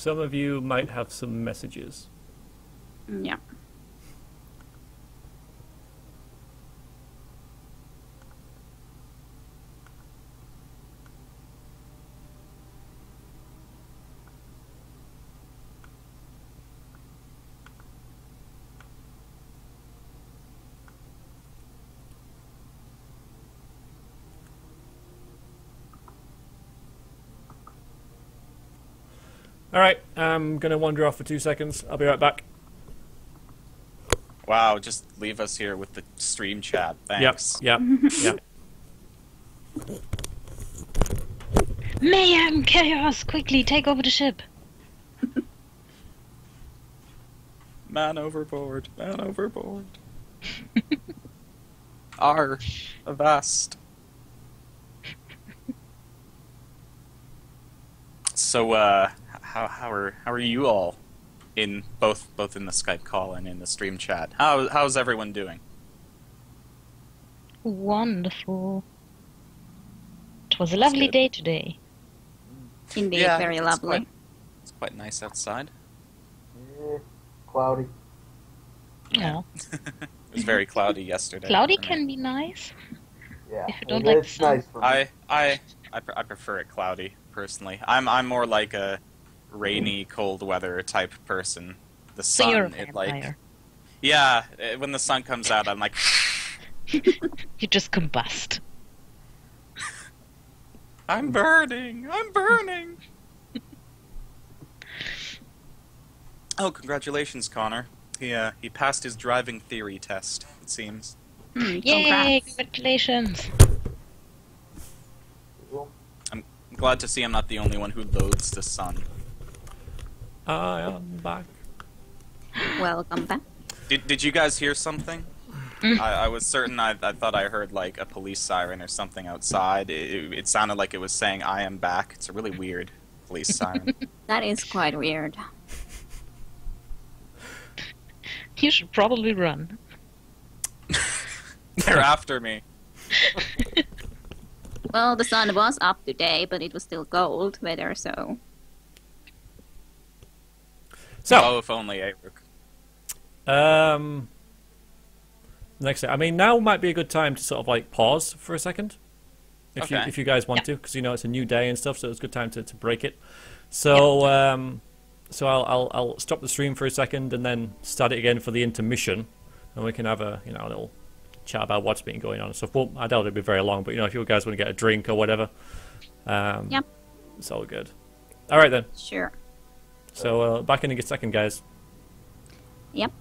some of you might have some messages. Yeah. Alright, I'm going to wander off for 2 seconds. I'll be right back. Wow, just leave us here with the stream chat. Yep, Thanks. yep, yep. Mayhem, chaos! Quickly, take over the ship. Man overboard, man overboard. R, avast. So, how are you all in both in the Skype call and in the stream chat? How's everyone doing? Wonderful. It was a lovely good. day today. Indeed, Yeah, very it's lovely. It's quite nice outside. Cloudy. Yeah. It was very cloudy yesterday. Cloudy for me. can be nice. Yeah, If you don't like it's the sun. nice for me. I prefer it cloudy personally. I'm more like a rainy, cold weather type person. The So sun, you're a it vampire. yeah. When the sun comes out, I'm like, You just combust. I'm burning, I'm burning. Oh, congratulations, Connor. He passed his driving theory test. It seems. Yay! Congrats. Congratulations. Cool. I'm glad to see I'm not the only one who loathes the sun. I am back. Welcome back. Did you guys hear something? Mm. I was certain I thought I heard like a police siren or something outside. It sounded like it was saying I am back. It's a really weird police siren. That is quite weird. You should probably run. They're after me. Well, the sun was up today, but it was still cold weather, so... So, Oh, if only Aeruk. next thing. I mean, now might be a good time to sort of like pause for a second. Okay. If you guys want to, because you know it's a new day and stuff, so it's a good time to break it. So, so I'll stop the stream for a second and then start it again for the intermission, and we can have a a little chat about what's been going on and stuff. Well, I doubt it'll be very long, but if you guys want to get a drink or whatever, Yep. it's all good. All right then. Sure. So back in a second, guys. Yep.